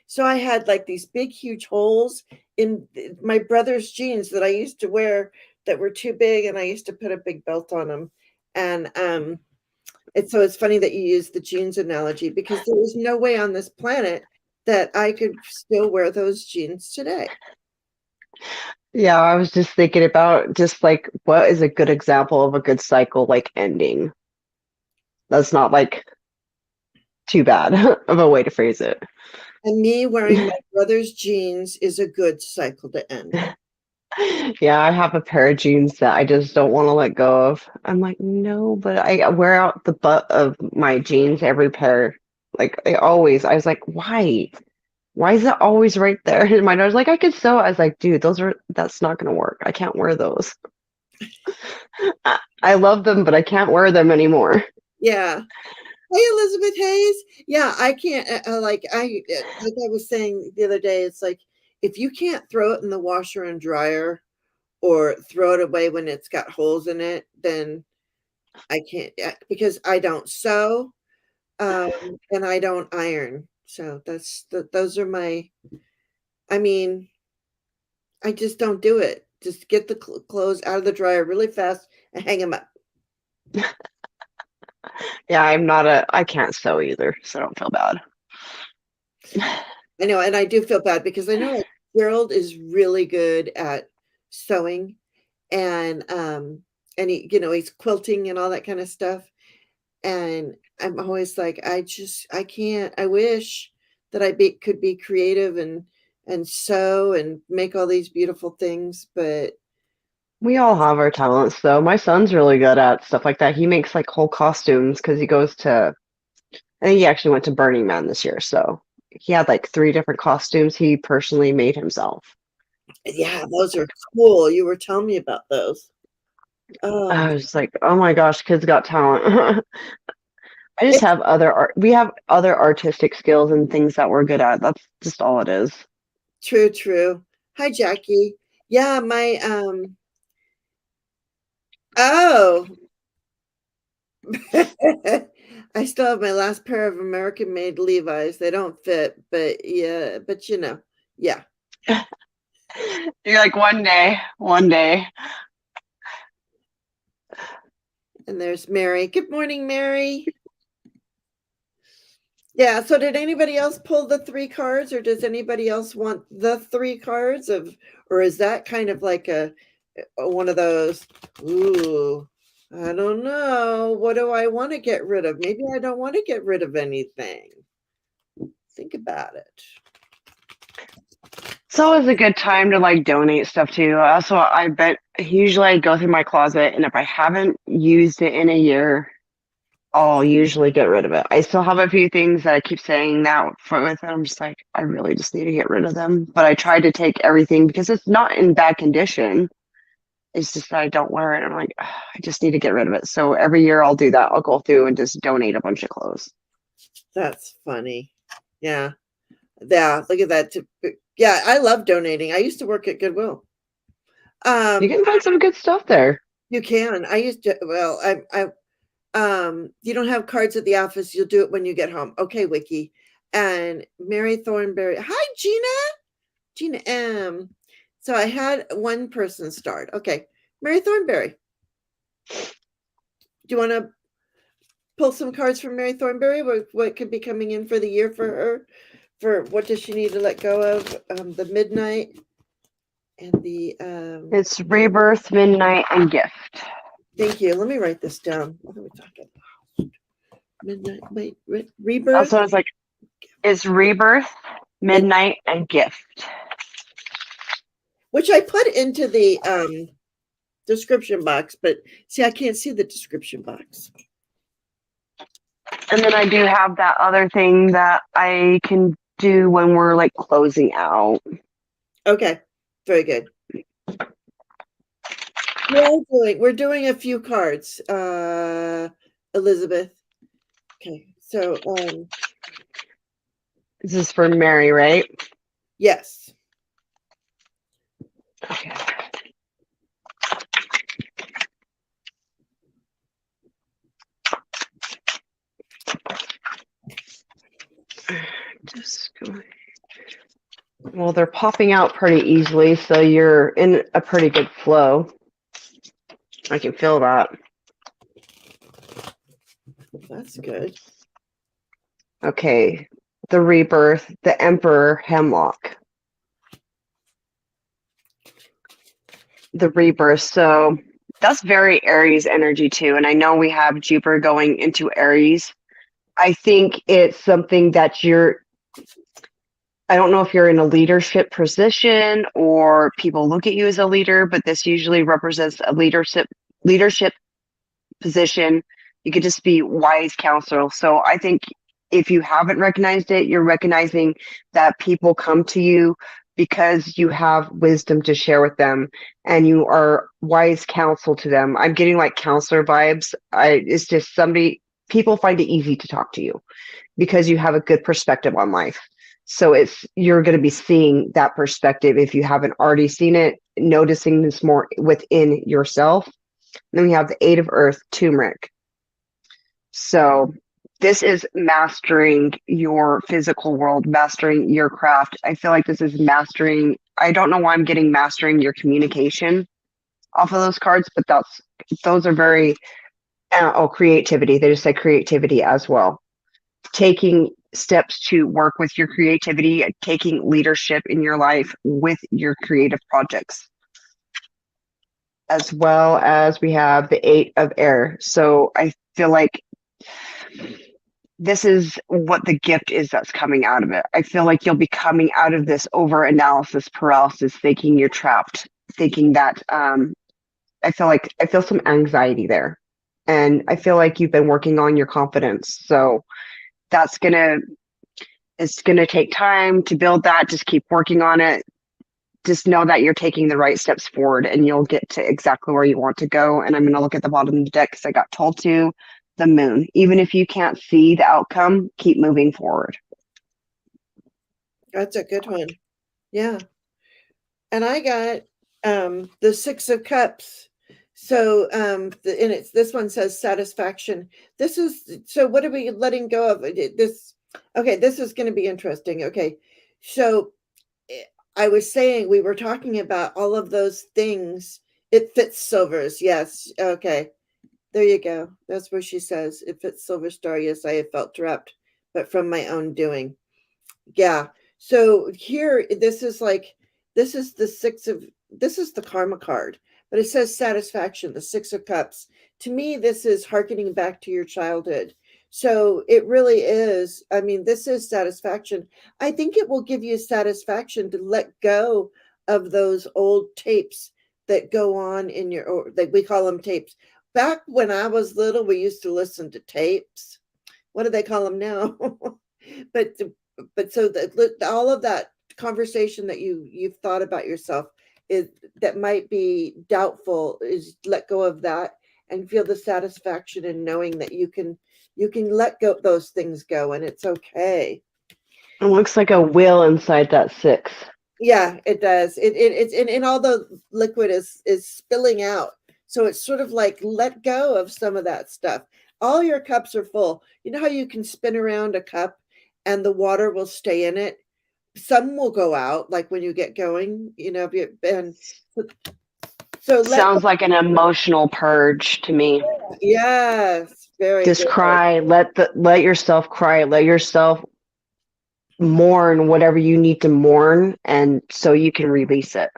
So I had like these big, huge holes in my brother's jeans that I used to wear that were too big, and I used to put a big belt on them. And it's funny that you use the jeans analogy, because there is no way on this planet that I could still wear those jeans today. Yeah, I was just thinking about just like what is a good example of a good cycle like ending. That's not like too bad of a way to phrase it. And me wearing my brother's jeans is a good cycle to end. Yeah, I have a pair of jeans that I just don't want to let go of. I'm like, no, but I wear out the butt of my jeans every pair. Like I was like, why? Why is it always right there? And my daughter's like, I could sew. I was like, dude, that's not gonna work. I can't wear those. I love them, but I can't wear them anymore. Yeah. Hey, Elizabeth Hayes. Yeah, I can't, like I was saying the other day, it's like, if you can't throw it in the washer and dryer or throw it away when it's got holes in it, then I can't, because I don't sew, um, and I don't iron. So those are I mean, I just don't do it. Just get the clothes out of the dryer really fast and hang them up. Yeah, I can't sew either, so I don't feel bad. I know, and I do feel bad because I know like Gerald is really good at sewing, and he's quilting and all that kind of stuff. And I'm always like, I can't. I wish that could be creative and sew and make all these beautiful things, but We all have our talents, though. My son's really good at stuff like that. He makes like whole costumes because he goes to, I think he actually went to Burning Man this year. So he had like 3 different costumes he personally made himself. yeah, those are cool. You were telling me about those. I was like, oh my gosh, kids got talent. I just It's have other art. We have other artistic skills and things that we're good at. That's just all it is. true, true. Hi, Jackie. Yeah, my oh, I still have my last pair of American made Levi's. They don't fit, but yeah, but yeah. You're like one day, one day. And there's Mary. Good morning, Mary. Yeah, so did anybody else pull the 3 cards, or does anybody else want the 3 cards of, or is that kind of like a one of those, ooh, I don't know. What do I want to get rid of? Maybe I don't want to get rid of anything. Think about it. It's always a good time to like donate stuff too. Also, I bet usually I go through my closet, and if I haven't used it in a year, I'll usually get rid of it. I still have a few things that I keep saying that for with it. I'm just like, I really just need to get rid of them. But I try to take everything because it's not in bad condition. It's just that I don't wear it. I'm like, "Ugh, I just need to get rid of it." So every year I'll do that. I'll go through and just donate a bunch of clothes. That's funny. Yeah. Yeah. Look at that. Yeah. I love donating. I used to work at Goodwill. You can find some good stuff there. You can. I used to, well, you don't have cards at the office. You'll do it when you get home. Okay, Wiki. And Mary Thornberry. Hi, Gina M. So I had one person start. Okay. Mary Thornberry. Do you want to pull some cards from Mary Thornberry? What could be coming in for the year for her? For what does she need to let go of? The midnight and the It's Rebirth, Midnight, and Gift. thank you. Let me write this down. What are we talking about? Midnight, wait, Rebirth. Also, it's like it's Rebirth, Midnight, and Gift. Which I put into the description box, but see, I can't see the description box. And then I do have that other thing that I can do when we're like closing out. Okay, very good. We're doing a few cards, Elizabeth. Okay, so This is for Mary, right? yes. Okay. Just going. Well, they're popping out pretty easily, so you're in a pretty good flow. I can feel that. That's good. Okay. The Rebirth, the Emperor, Hemlock. The Rebirth. So that's very Aries energy too. And I know we have Jupiter going into Aries. I think it's something that I don't know if you're in a leadership position or people look at you as a leader, but this usually represents a leadership position. You could just be wise counsel. So I think if you haven't recognized it, you're recognizing that people come to you because you have wisdom to share with them and you are wise counsel to them. I'm getting like counselor vibes. It's just people find it easy to talk to you because you have a good perspective on life. So you're going to be seeing that perspective if you haven't already seen it, noticing this more within yourself. Then we have the Eight of Earth, turmeric. So this is mastering your physical world, mastering your craft. I feel like this is mastering. I don't know why I'm getting mastering your communication off of those cards, but those are very creativity. They just say creativity as well. Taking steps to work with your creativity, taking leadership in your life with your creative projects. As well as we have the Eight of Air. So I feel like this is what the gift is that's coming out of it. I feel like you'll be coming out of this over analysis paralysis, thinking you're trapped, thinking that I feel some anxiety there. And I feel like you've been working on your confidence. So that's it's gonna take time to build that. Just keep working on it. Just know that you're taking the right steps forward and you'll get to exactly where you want to go. And I'm gonna look at the bottom of the deck because I got told to the moon. Even if you can't see the outcome, keep moving forward. That's a good one. Yeah. And I got the Six of Cups. So and it's this one says satisfaction. This is so what are we letting go of? This okay, this is going to be interesting. Okay. So I was saying we were talking about all of those things. It fits Silvers. Yes. Okay. There you go. That's where she says it fits Silver Star. Yes, I have felt trapped, but from my own doing. Yeah. So here, this is this is the karma card, but it says satisfaction, the Six of Cups. To me, this is hearkening back to your childhood. So it really is. I mean, this is satisfaction. I think it will give you satisfaction to let go of those old tapes that go on in your, or like we call them tapes. Back when I was little, we used to listen to tapes. What do they call them now? but so that all of that conversation that you've thought about yourself is that might be doubtful is let go of that and feel the satisfaction in knowing that you can let go those things go and it's okay. It looks like a wheel inside that six. Yeah, it does. It's and all the liquid is spilling out. So it's sort of like let go of some of that stuff. All your cups are full. You know how you can spin around a cup and the water will stay in it? Some will go out, like when you get going, you know, and so Sounds like an emotional purge to me. yes, very Just good. cry, let yourself cry, let yourself mourn whatever you need to mourn and so you can release it.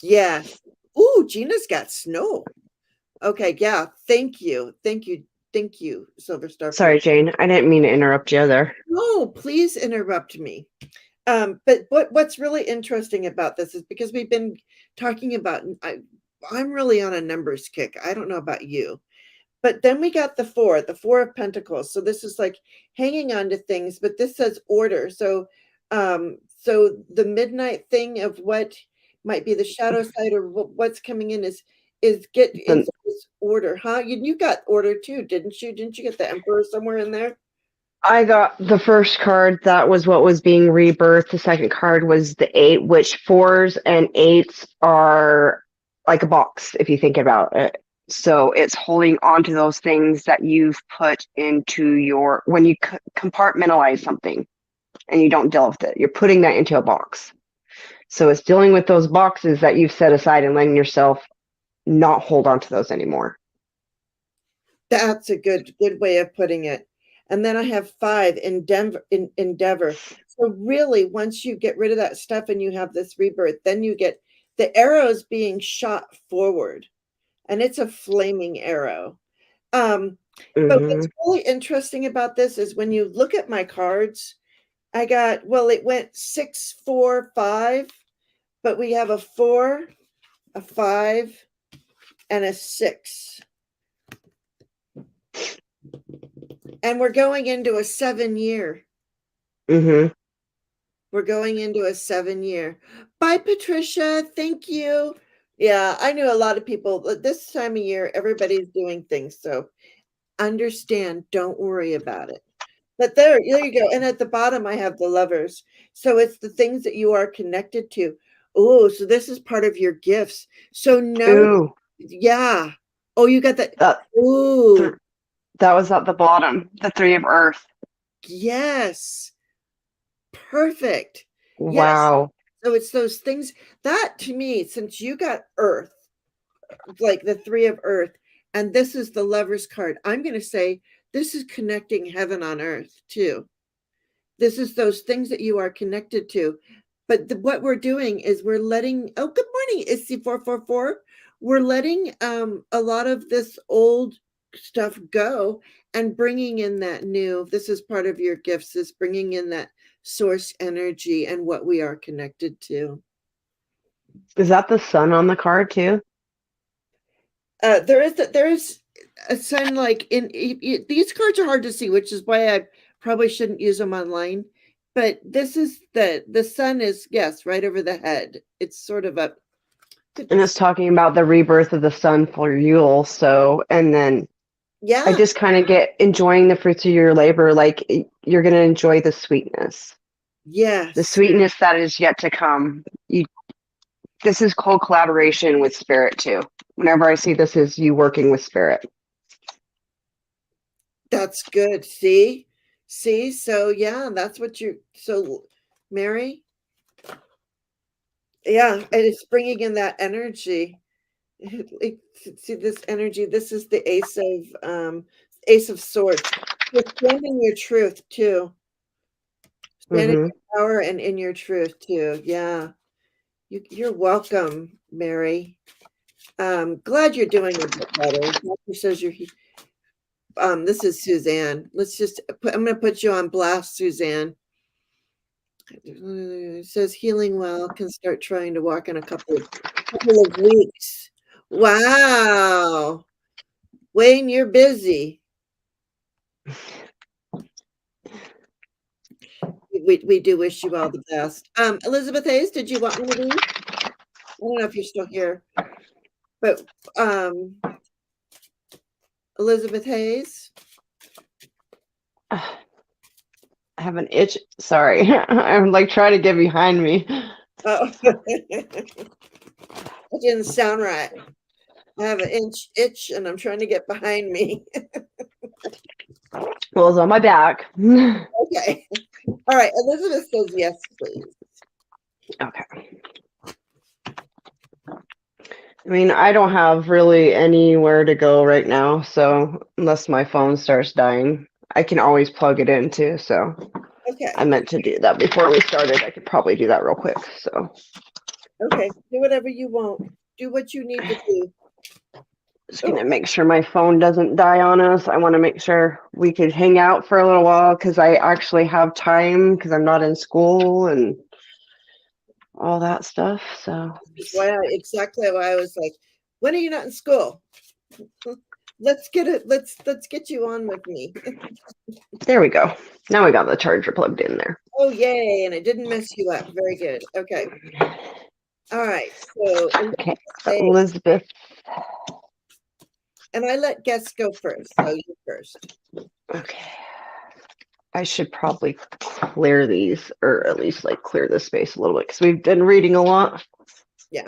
Yes. Ooh, Gina's got snow. Okay, yeah. Thank you. Thank you. Thank you, Silver Star. Sorry, Jane. I didn't mean to interrupt you there. No, please interrupt me. But what's really interesting about this is because we've been talking about I'm really on a numbers kick. I don't know about you. But then we got the four of pentacles. So this is like hanging on to things, but this says order. So so the midnight thing of what might be the shadow side or what's coming in is order, huh? You got order too, didn't you? Didn't you get the emperor somewhere in there? I got the first card. That was what was being rebirthed. The second card was the eight, which fours and eights are like a box, if you think about it. So it's holding on to those things that you've put into your, when you compartmentalize something and you don't deal with it, you're putting that into a box. So it's dealing with those boxes that you've set aside and letting yourself not hold on to those anymore. That's a good way of putting it. And then I have 5 endeavor. So really, once you get rid of that stuff and you have this rebirth, then you get the arrows being shot forward, and it's a flaming arrow. But what's really interesting about this is when you look at my cards, I got it went 6, 4, 5, but we have a 4, a 5, and a 6. And we're going into a 7-year. We're going into a 7-year. Bye, Patricia. Thank you. Yeah, I knew a lot of people. This time of year, everybody's doing things. So understand. Don't worry about it. But there you go. And at the bottom, I have the lovers. So it's the things that you are connected to. Oh, so this is part of your gifts. So no, yeah. Oh, you got that. Ooh. That was at the bottom, the 3 of earth. Yes. Perfect. Wow. Yes. So it's those things that to me, since you got earth, like the 3 of earth, and this is the lover's card, I'm going to say this is connecting heaven on earth too. This is those things that you are connected to. But what we're doing is we're letting, oh, good morning, IC444. We're letting a lot of this old stuff go and bringing in that new. This is part of your gifts, is bringing in that source energy and what we are connected to. Is that the sun on the card too? There is a sun, like these cards are hard to see, which is why I probably shouldn't use them online. But this is the sun is, yes, right over the head. It's sort of a, And it's talking about the rebirth of the sun for Yule. So, and then yeah, I just kind of get enjoying the fruits of your labor. Like you're going to enjoy the sweetness yes, that is yet to come. This is collaboration with spirit too. Whenever I see this is you working with spirit. that's good. See, so yeah, that's what you. So, Mary, yeah, and it's bringing in that energy. See this energy. This is the Ace of Swords. You're standing your truth too. Stand in Mm-hmm. your power and in your truth too. Yeah. You're welcome, Mary. Glad you're doing a bit better. Doctor says you're this is Suzanne. I'm gonna put you on blast, Suzanne. It says healing well, can start trying to walk in a couple of weeks. Wow. Wayne, you're busy. We do wish you all the best. Elizabeth Hayes, did you want one of these? I don't know if you're still here, but Elizabeth Hayes. I have an itch. Sorry. I'm like trying to get behind me. Oh, that didn't sound right. I have an itch and I'm trying to get behind me. Well, it's on my back. Okay. All right. Elizabeth says yes, please. Okay. I mean, I don't have really anywhere to go right now, so unless my phone starts dying, I can always plug it in too. So Okay. I meant to do that before we started. I could probably do that real quick. So Okay. Do whatever you want. Do what you need to do. just gonna make sure my phone doesn't die on us. I want to make sure we could hang out for a little while because I actually have time because I'm not in school and all that stuff. So Exactly why I was like, when are you not in school? Let's get you on with me. there we go. Now we got the charger plugged in there. Oh yay, and it didn't mess you up. Very good. Okay. All right. So Okay, Elizabeth. And I let guests go first. So you first. Okay. I should probably clear these, or at least like clear this space a little bit because we've been reading a lot. Yeah.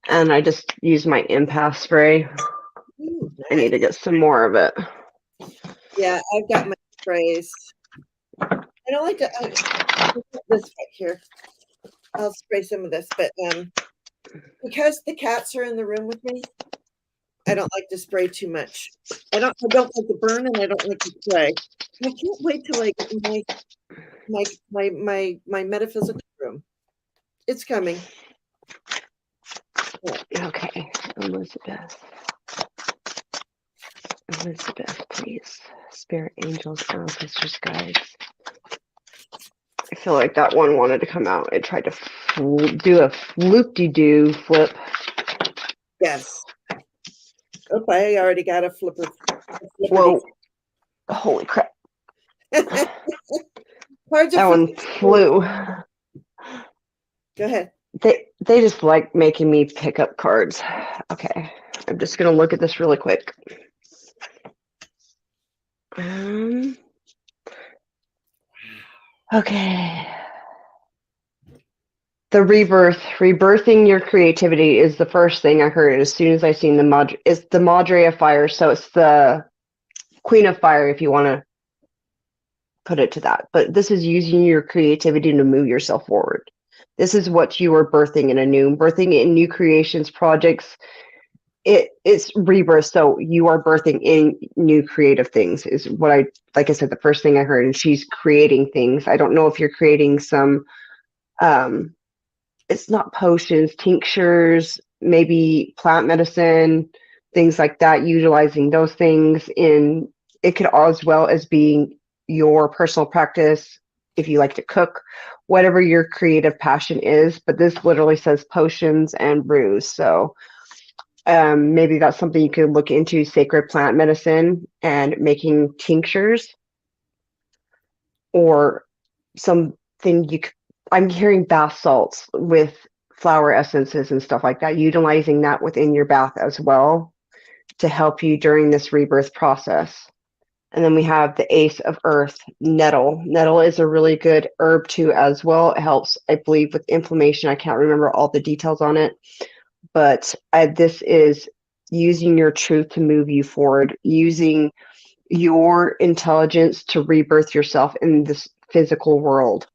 And I just used my impasse spray. Ooh, nice. I need to get some more of it. Yeah, I've got my sprays. I don't like to this right here. I'll spray some of this, but because the cats are in the room with me, I don't like to spray too much. I don't like to burn, and I don't like to spray. I can't wait till like my metaphysical room. It's coming. Okay, Elizabeth, please. Spirit, angels, ancestors, guides. I feel like that one wanted to come out. It tried to do a loop-de-doo flip. Yes. Oh, I already got a flipper. Whoa. Holy crap. That one flew. Go ahead. They just like making me pick up cards. Okay. I'm just going to look at this really quick. Okay. The rebirthing your creativity is the first thing I heard as soon as I seen it's the Madre of Fire, so it's the Queen of Fire if you want to put it to that. But this is using your creativity to move yourself forward. This is what you are birthing in new creations, projects. It's rebirth, so you are birthing in new creative things is what like I said, the first thing I heard, and she's creating things. I don't know if you're creating some it's not potions, tinctures, maybe plant medicine, things like that, utilizing those things in it could as well as being your personal practice if you like to cook, whatever your creative passion is. But this literally says potions and brews. So maybe that's something you could look into, sacred plant medicine and making tinctures or something you could, I'm hearing bath salts with flower essences and stuff like that, utilizing that within your bath as well to help you during this rebirth process. And then we have the Ace of Earth, nettle. Nettle is a really good herb too as well. It helps, I believe, with inflammation. I can't remember all the details on it, but this is using your truth to move you forward, using your intelligence to rebirth yourself in this physical world.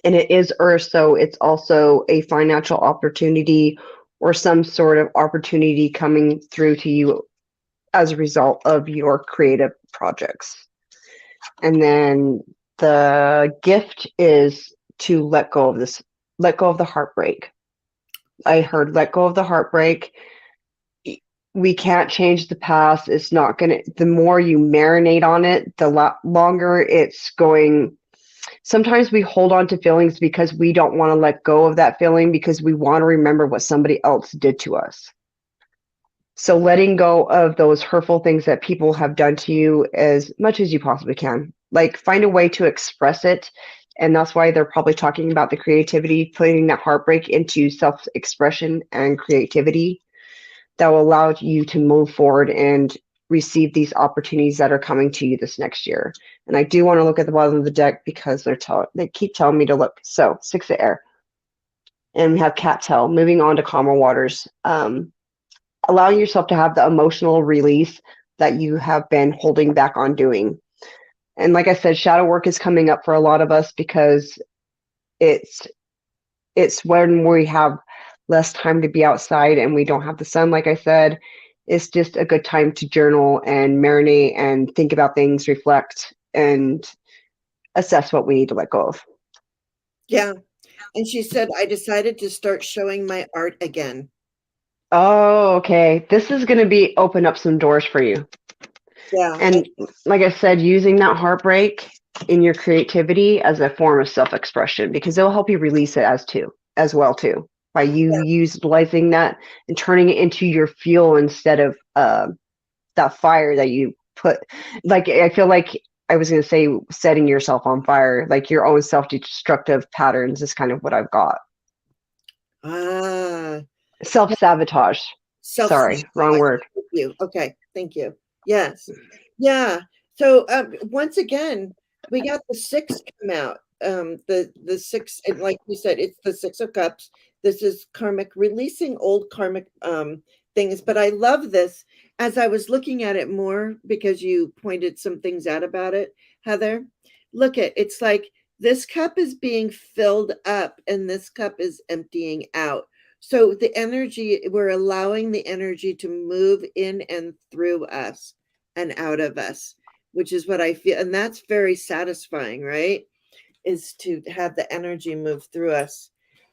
And it is Earth, so it's also a financial opportunity or some sort of opportunity coming through to you as a result of your creative projects. And then the gift is to let go of this, let go of the heartbreak. I heard let go of the heartbreak. We can't change the past. It's not going to, the more you marinate on it, the longer it's going. Sometimes we hold on to feelings because we don't want to let go of that feeling because we want to remember what somebody else did to us. So letting go of those hurtful things that people have done to you as much as you possibly can. Like find a way to express it. And that's why they're probably talking about the creativity, putting that heartbreak into self-expression and creativity that will allow you to move forward and receive these opportunities that are coming to you this next year. And I do want to look at the bottom of the deck because they keep telling me to look. So 6 of air. And we have cat tail, moving on to calmer waters. Allowing yourself to have the emotional release that you have been holding back on doing. And like I said, shadow work is coming up for a lot of us because it's when we have less time to be outside and we don't have the sun, like I said. It's just a good time to journal and marinate and think about things, reflect, and assess what we need to let go of. Yeah. And she said, I decided to start showing my art again. Oh, okay. This is going to be open up some doors for you. Yeah. And like I said, using that heartbreak in your creativity as a form of self-expression because it'll help you release it as well too, by you utilizing that and turning it into your fuel instead of that fire that you put. Like I feel like I was going to say setting yourself on fire, like your own self-destructive patterns is kind of what I've got. Ah, Self-sabotage. Sorry, wrong self-sabotage. word. Thank you. Okay. Thank you. Yes. Yeah. So once again, we got the 6 come out. The 6, and like you said, it's the 6 of cups. This is karmic, releasing old karmic things. But I love this as I was looking at it more because you pointed some things out about it, Heather. Look at it's like this cup is being filled up and this cup is emptying out. So the energy, we're allowing the energy to move in and through us and out of us, which is what I feel. And that's very satisfying, right? Is to have the energy move through us.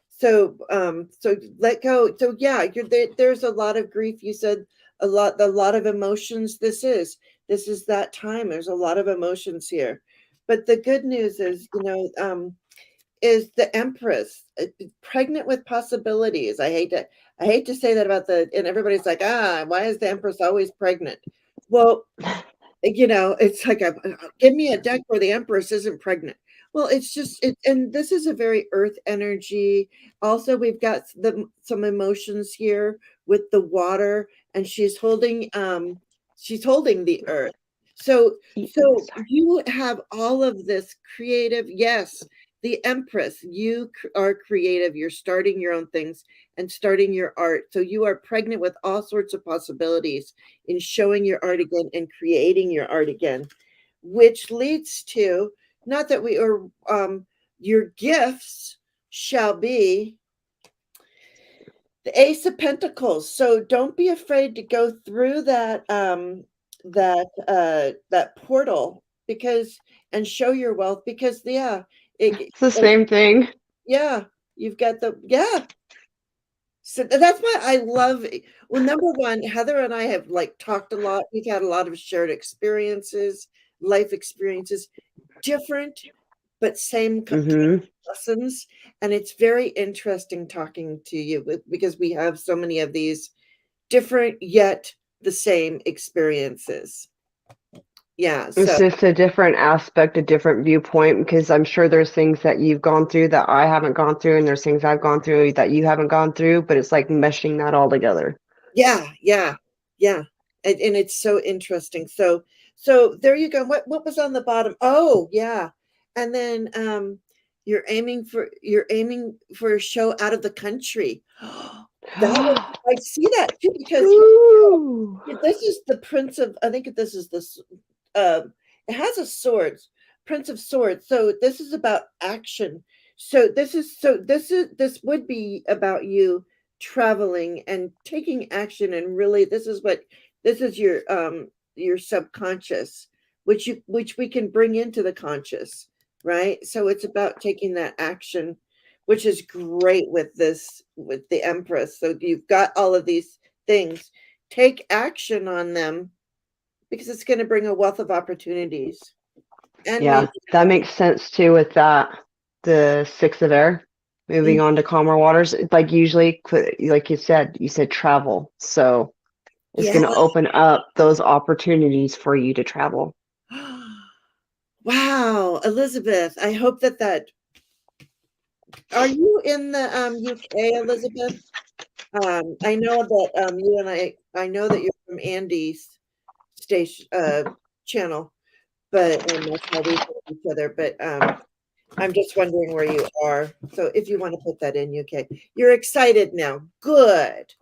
So let go. So yeah, there's a lot of grief. You said a lot of emotions. This is that time. There's a lot of emotions here. But the good news is, is the Empress pregnant with possibilities. I hate to say that about and everybody's like, why is the Empress always pregnant? Well, it's like give me a deck where the Empress isn't pregnant. Well, it's just and this is a very earth energy. Also, we've got some emotions here with the water, and she's holding the earth. So you have all of this creative, yes, the Empress, you are creative. You're starting your own things and starting your art. So you are pregnant with all sorts of possibilities in showing your art again and creating your art again, which leads to not that we are your gifts shall be the Ace of Pentacles. So don't be afraid to go through that portal because and show your wealth because It's the same thing. yeah, you've got So that's why I love well, number one, Heather and I have like talked a lot. We've had a lot of shared experiences, life experiences, different but same Mm-hmm. lessons. And it's very interesting talking to you because we have so many of these different yet the same experiences. Yeah. It's So just a different aspect, a different viewpoint, because I'm sure there's things that you've gone through that I haven't gone through, and there's things I've gone through that you haven't gone through, but it's like meshing that all together. yeah, yeah, yeah. And it's so interesting. So there you go. What was on the bottom? Oh, yeah. And then you're aiming for a show out of the country. I see that too because Ooh. this is the Prince of I think this is this it has a sword, Prince of Swords. So this is about action. This would be about you traveling and taking action and really this is your subconscious, which we can bring into the conscious, right? So it's about taking that action, which is great with this with the Empress. So you've got all of these things. Take action on them because it's going to bring a wealth of opportunities and maybe Yeah, that makes sense too with that. The six of air, moving on to calmer waters. Like usually, like you said travel. So it's yeah. going to open up those opportunities for you to travel. Wow, Elizabeth, I hope that are you in the UK, Elizabeth? I know that you and I know that you're from Andy's station channel, but and that's how we know each other. But I'm just wondering where you are. So if you want to put that in UK, you're excited now. Good,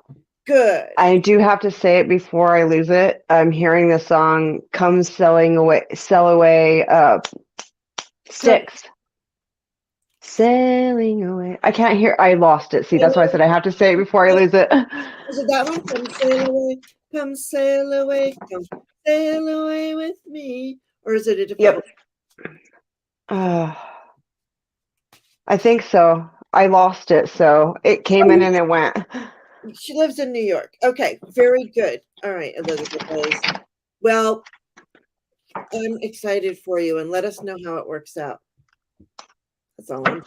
good. I do have to say it before I lose it. I'm hearing the song "Come Selling Away," sell away. Come, Six. Sailing away. I can't hear. I lost it. See, that's why I said I have to say it before I lose it. is it that one? Come sail away, come sail away with me. Or is it a different Yep. I think so. I lost it, so it came in one? and it went. She lives in New York. Okay, very good. All right, Elizabeth Rose. Well, I'm excited for you, and let us know how it works out. That's all I'm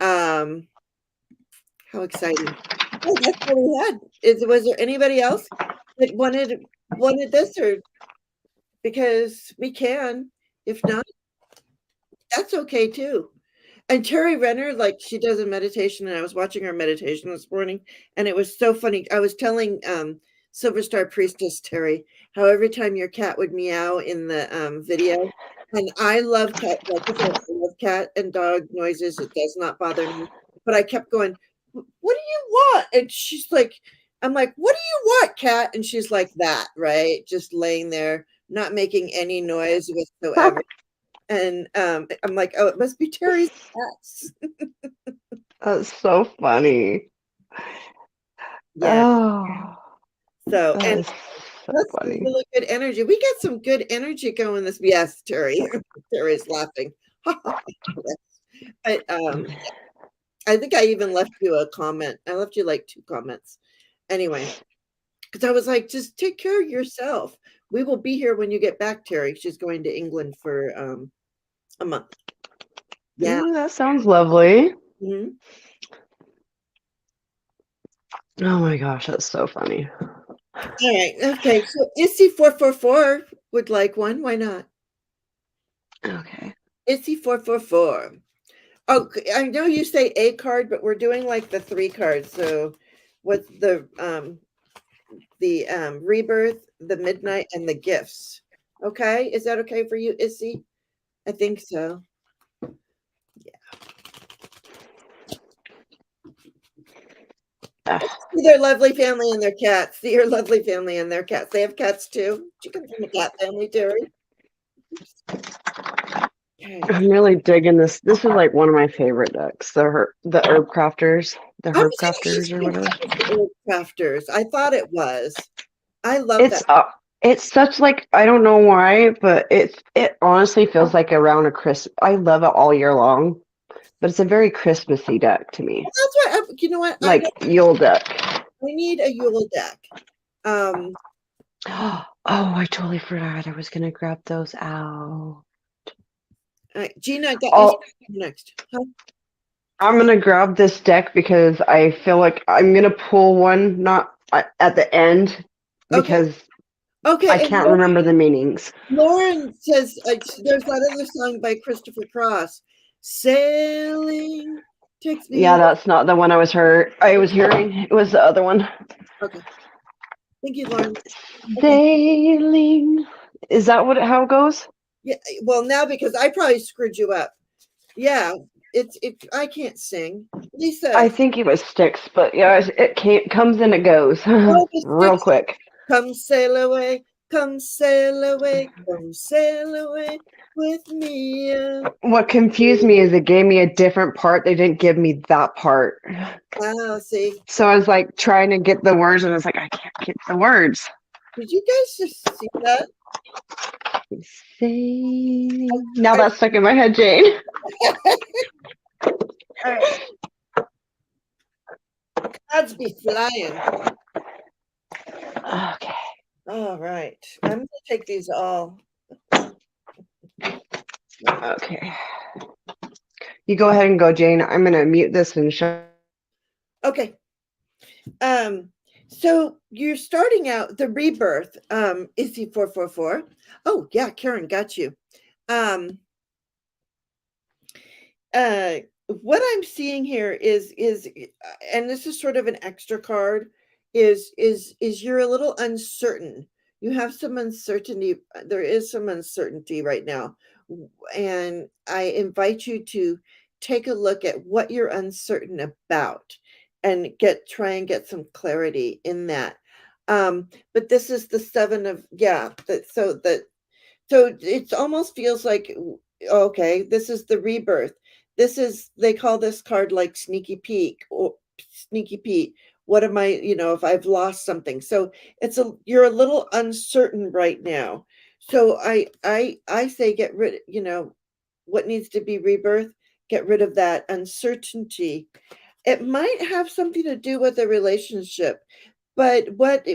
saying. How exciting! Oh, that's all we had. Was there anybody else that wanted this, or because we can? If not, that's okay too. And Terry Renner, like she does a meditation, and I was watching her meditation this morning, and it was so funny. I was telling Silver Star Priestess Terry how every time your cat would meow in the video, and I love cat, like I said, I love cat and dog noises. It does not bother me, but I kept going, "What do you want?" And she's like, "I'm like, what do you want, cat?" And she's like that, right, just laying there, not making any noise whatsoever. And I'm like, oh, it must be Terry's cats. That's so funny. Yeah. Oh, So, that and is so that's some funny. really good energy. We got some good energy going this. Yes, Terry. Terry's laughing. But I think I even left you a comment. I left you like 2 comments. Anyway, because I was like, just take care of yourself. We will be here when you get back, Terry. She's going to England for a month. Yeah. Ooh, that sounds lovely. Mhm. Oh my gosh, that's so funny. All right. Okay. So Issy 444 would like one. Why not? Okay. Issy 444. Oh, I know you say a card, but we're doing like the 3 cards. So what's the rebirth, the midnight, and the gifts. Okay. Is that okay for you, Issy? I think so. Ah, See their lovely family and their cats. See your lovely family and their cats. They have cats too. She comes from a cat family, Terry. Okay. I'm really digging this. This is like one of my favorite decks. The herb crafters, the I herb was going to crafters ask or you if whatever. that was the Old Crafters. I thought it was. I love that. It's such like I don't know why, but it honestly feels like around a Christmas. I love it all year long, but it's a very Christmassy deck to me. That's you know what? Like Yule deck. I need a Yule deck. Oh, I totally forgot. I was gonna grab those out. Gina, I got you Oh, next. Huh? I'm gonna grab this deck because I feel like I'm gonna pull one not at the end Okay. because Okay. I And can't remember the meanings. Lauren says there's that other song by Christopher Cross, "Sailing Takes Me Yeah, Away." that's not the one I was hearing. It was the other one. Okay. Thank you, Lauren. Okay. Sailing. Is that how it goes? Yeah. Well, now because I probably screwed you up. Yeah. I can't sing. Lisa. I think it was Sticks, but yeah, comes and it goes Oh, the real sticks. quick. Come sail away. Come sail away. Come sail away with me. What confused me is it gave me a different part. They didn't give me that part. Oh, see. So I was like trying to get the words, and I was like, I can't get the words. Did you guys just see that? Sailing. Now that's stuck in my head, Jane. All right. Clouds be flying. Okay. All right. I'm going to take these all. Okay. You go ahead and go, Jane. I'm going to mute this and show. Okay. So you're starting out the rebirth, Izzy 444. Oh, yeah, Karen, got you. What I'm seeing here is and this is sort of an extra card, is you're a little uncertain. You have some uncertainty. There is some uncertainty right now. And I invite you to take a look at what you're uncertain about and try and get some clarity in that. But this is the seven of, so it almost feels like, okay, this is the rebirth. They call this card like sneaky peek or sneaky Pete. What am I, if I've lost something? So you're a little uncertain right now. So I say get rid, what needs to be rebirth, get rid of that uncertainty. It might have something to do with a relationship, but what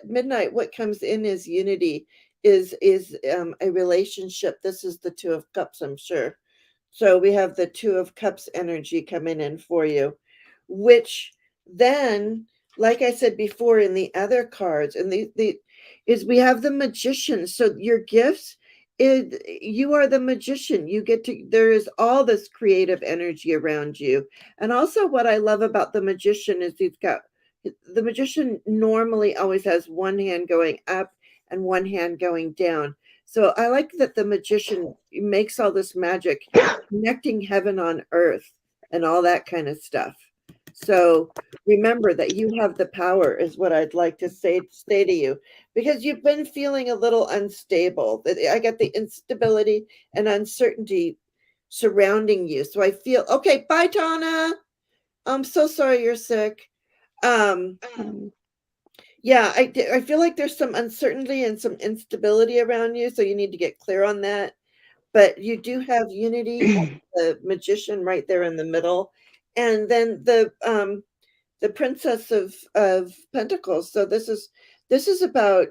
midnight, what comes in is unity, is a relationship. This is the Two of Cups, I'm sure. So we have the Two of Cups energy coming in for you, which then, like I said before in the other cards, and we have the Magician. So your gifts is, you are the magician. There is all this creative energy around you. And also what I love about the Magician is the Magician normally always has one hand going up and one hand going down. So I like that the Magician makes all this magic, connecting heaven on earth and all that kind of stuff. So remember that you have the power, is what I'd like to say to you, because you've been feeling a little unstable. I got the instability and uncertainty surrounding you. So I feel, okay, bye, Tana. I'm so sorry you're sick. Yeah, I feel like there's some uncertainty and some instability around you, so you need to get clear on that. But you do have unity, the Magician right there in the middle, and then the Princess of Pentacles. So this is about,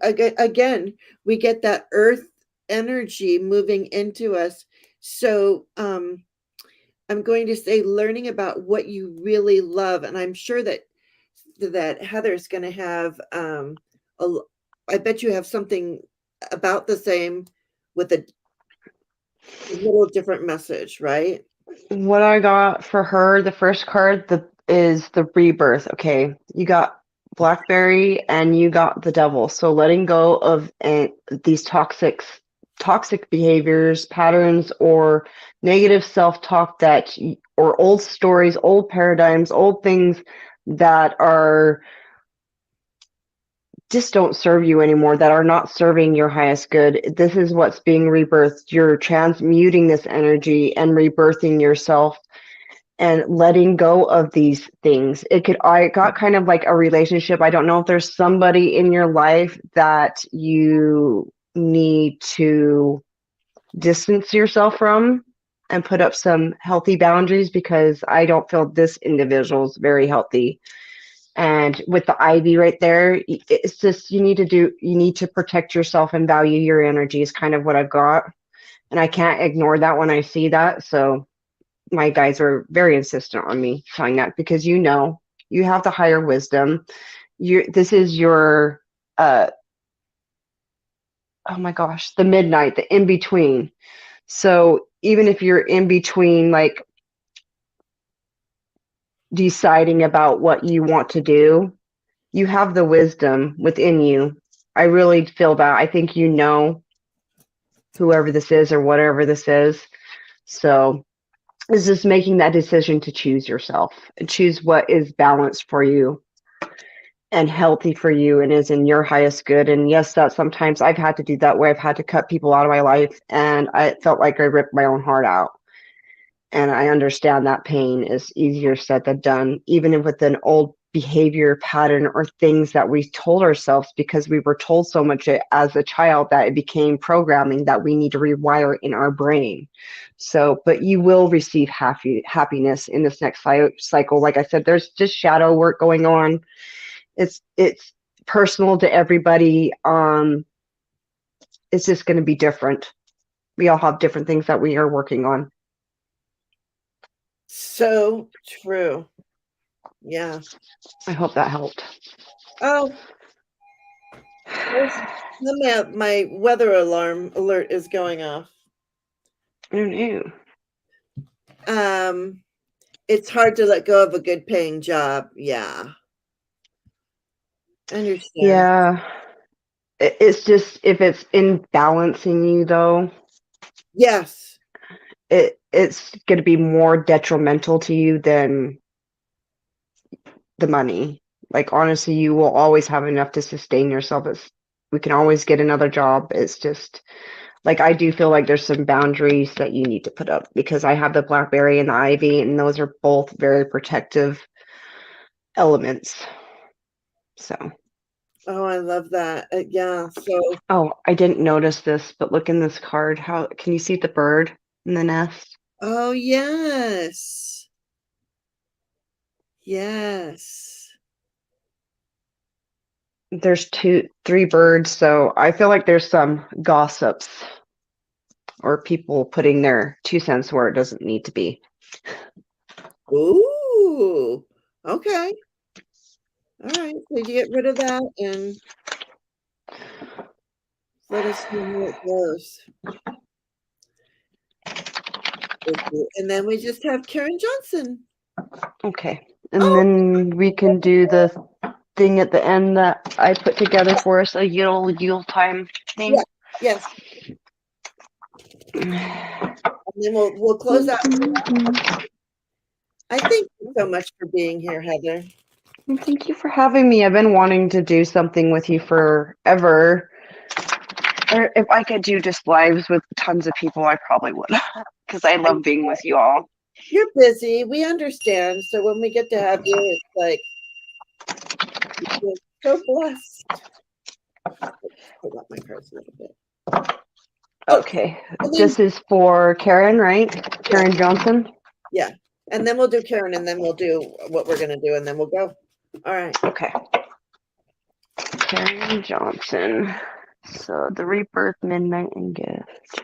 again, we get that earth energy moving into us. So I'm going to say learning about what you really love, and I'm sure that Heather's going to have I bet you have something about the same with a little different message, right? What I got for her, the first card is the rebirth. Okay, you got Blackberry and you got the Devil. So letting go of these toxic behaviors, patterns, or negative self-talk or old stories, old paradigms, old things that are just don't serve you anymore, that are not serving your highest good. This is what's being rebirthed. You're transmuting this energy and rebirthing yourself and letting go of these things. I got kind of like a relationship. I don't know if there's somebody in your life that you need to distance yourself from. and put up some healthy boundaries because I don't feel this individual's very healthy. And with the ivy right there, it's just you need to protect yourself and value your energy is kind of what I've got. And I can't ignore that when I see that. So my guys are very insistent on me telling that because you have the higher wisdom. This is your oh my gosh, the midnight, the in between. So even if you're in between, like deciding about what you want to do, you have the wisdom within you. I really feel that. I think whoever this is or whatever this is. So it's just making that decision to choose yourself and choose what is balanced for you and healthy for you and is in your highest good. And yes, that sometimes I've had to do that where I've had to cut people out of my life and I felt like I ripped my own heart out. And I understand that pain is easier said than done, even with an old behavior pattern or things that we told ourselves because we were told so much as a child that it became programming that we need to rewire in our brain. So, but you will receive happiness in this next cycle. Like I said, there's just shadow work going on. It's personal to everybody. It's just going to be different. We all have different things that we are working on. So true. Yeah. I hope that helped. Oh, my weather alert is going off. Who knew? It's hard to let go of a good paying job. Yeah. I understand. Yeah. It's just if it's imbalancing you though. Yes. It's going to be more detrimental to you than the money. Like honestly, you will always have enough to sustain yourself. We can always get another job. It's just like I do feel like there's some boundaries that you need to put up because I have the blackberry and the ivy, and those are both very protective elements. So. Oh, I love that. Yeah. So. Oh, I didn't notice this, but look in this card. How can you see the bird in the nest? Oh, yes. Yes. There's three birds, so I feel like there's some gossips or people putting their 2 cents where it doesn't need to be. Ooh. Okay. All right. So you get rid of that and let us know how it goes. And then we just have Karen Johnson. Okay. And then we can do the thing at the end that I put together for us, a Yule time thing. Yeah. Yes. And then we'll close out. I thank you so much for being here, Heather. Thank you for having me. I've been wanting to do something with you forever. Or if I could do just lives with tons of people, I probably would. Because I love being with you all. You're busy. We understand. So when we get to have you, it's like you're so blessed. Hold up my cards a little bit. Okay. This is for Karen, right? Karen Johnson? Yeah. And then we'll do Karen, and then we'll do what we're going to do, and then we'll go. All right. Okay. Karen Johnson. So the Rebirth, Midnight, and Gift.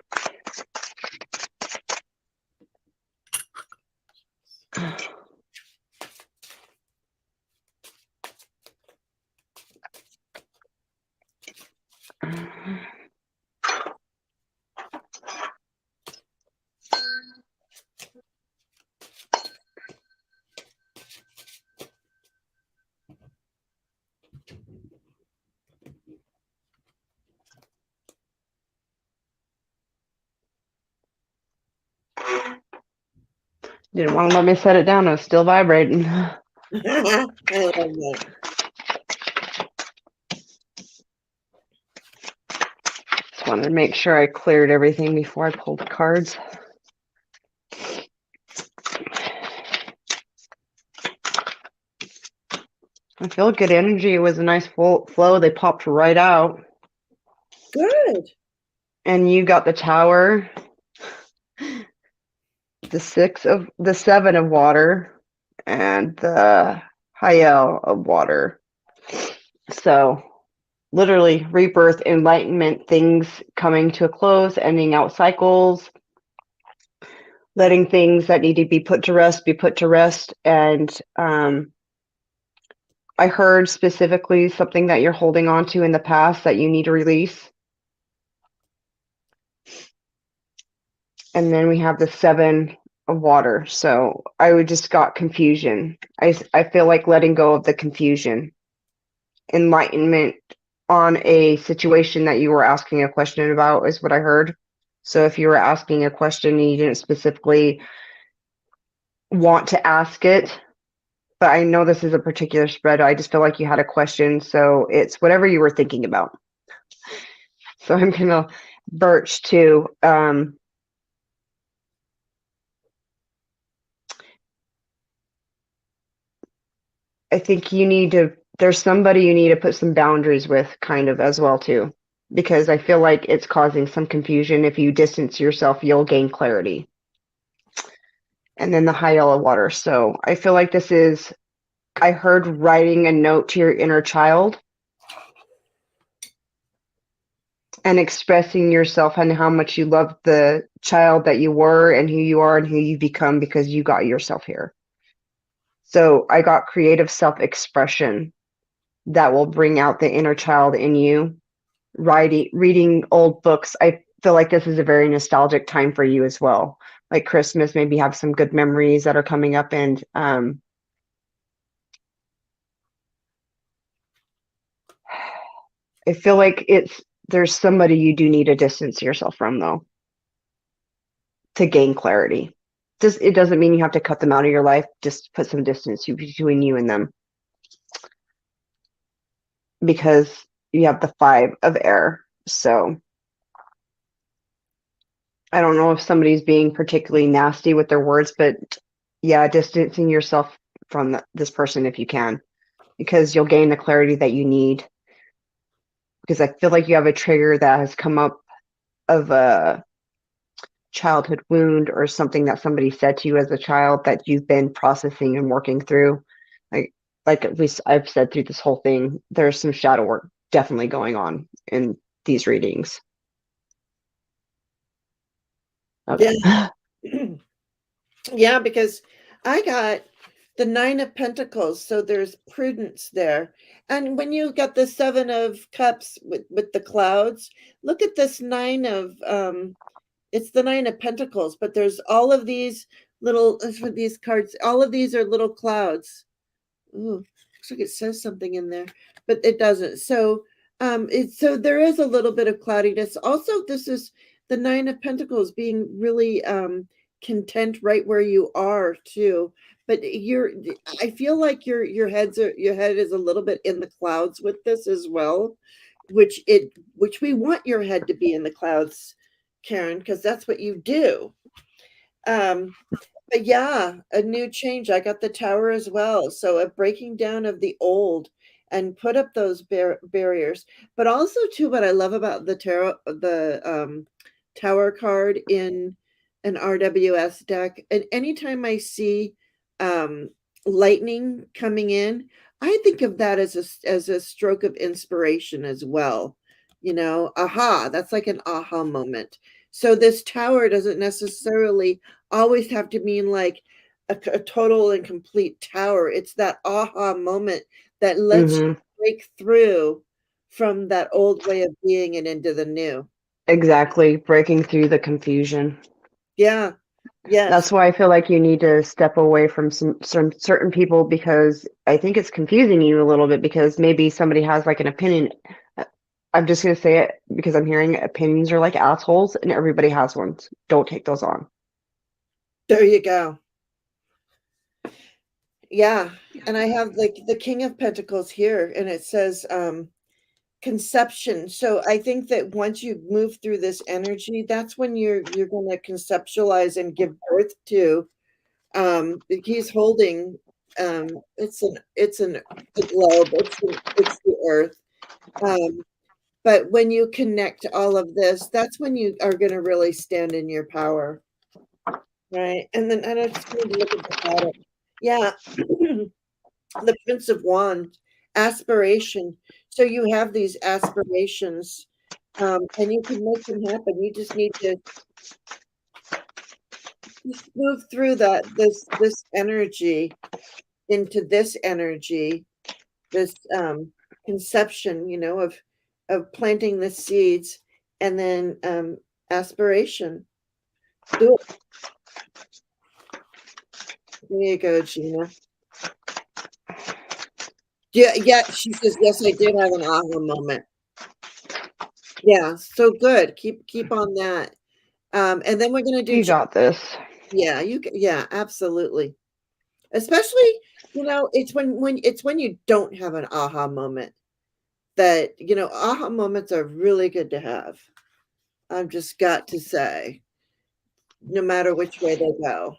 Didn't want to let me set it down. It was still vibrating. I love that. Just wanted to make sure I cleared everything before I pulled the cards. I feel good energy. It was a nice flow. They popped right out. Good. And you got the tower. the 7 of water and the Hayel of water. So literally rebirth, enlightenment, things coming to a close, ending out cycles, letting things that need to be put to rest be put to rest. And I heard specifically something that you're holding on to in the past that you need to release. And then we have the 7 of water. So I just got confusion. I feel like letting go of the confusion, enlightenment on a situation that you were asking a question about is what I heard. So if you were asking a question and you didn't specifically want to ask it, but I know this is a particular spread, I just feel like you had a question. So it's whatever you were thinking about. So I'm going to birch too. I think there's somebody you need to put some boundaries with kind of as well too, because I feel like it's causing some confusion. If you distance yourself, you'll gain clarity. And then the high yellow water. So I feel like I heard writing a note to your inner child and expressing yourself and how much you love the child that you were and who you are and who you've become because you got yourself here. So I got creative self-expression that will bring out the inner child in you. Reading old books. I feel like this is a very nostalgic time for you as well. Like Christmas, maybe have some good memories that are coming up. And I feel like there's somebody you do need to distance yourself from though to gain clarity. It doesn't mean you have to cut them out of your life. Just put some distance between you and them, because you have the 5 of air. So I don't know if somebody's being particularly nasty with their words, but yeah, distancing yourself from this person if you can, because you'll gain the clarity that you need. Because I feel like you have a trigger that has come up of a childhood wound or something that somebody said to you as a child that you've been processing and working through. Like at least I've said through this whole thing, there's some shadow work definitely going on in these readings. Okay. Yeah. Yeah, because I got the 9 of Pentacles, so there's prudence there. And when you got the 7 of Cups with the clouds, look at this 9 of it's the 9 of Pentacles, but there's all of these little these cards. All of these are little clouds. Ooh, looks like it says something in there, but it doesn't. So so there is a little bit of cloudiness. Also, this is the 9 of Pentacles being really content right where you are too. But I feel like your head is a little bit in the clouds with this as well, which we want your head to be in the clouds, Karen, because that's what you do. But yeah, a new change. I got the Tower as well. So a breaking down of the old and put up those barriers. But also too, what I love about the tarot, the Tower card in an RWS deck, and anytime I see lightning coming in, I think of that as a stroke of inspiration as well. Aha, that's like an aha moment. So this tower doesn't necessarily always have to mean like a total and complete tower. It's that aha moment that lets you break through from that old way of being and into the new. Exactly. Breaking through the confusion. Yeah. Yes. That's why I feel like you need to step away from some certain people, because I think it's confusing you a little bit, because maybe somebody has like an opinion. I'm just going to say it because I'm hearing opinions are like assholes and everybody has ones. Don't take those on. There you go. Yeah. And I have like the King of Pentacles here, and it says conception. So I think that once you move through this energy, that's when you're going to conceptualize and give birth to. He's holding it's the globe, it's the earth. But when you connect all of this, that's when you are going to really stand in your power. Right. And then I just need to look at the bottom. Yeah. The Prince of Wands, aspiration. So you have these aspirations, and you can make them happen. You just need to just move through this energy into this energy, this conception, of planting the seeds, and then aspiration. Do it. There you go, Gina. Yeah, she says, yes, I did have an aha moment. Yeah, so good. Keep on that. And then we're gonna do. You got this. Yeah, yeah, absolutely. Especially, it's when you don't have an aha moment that, aha moments are really good to have. I've just got to say, no matter which way they go.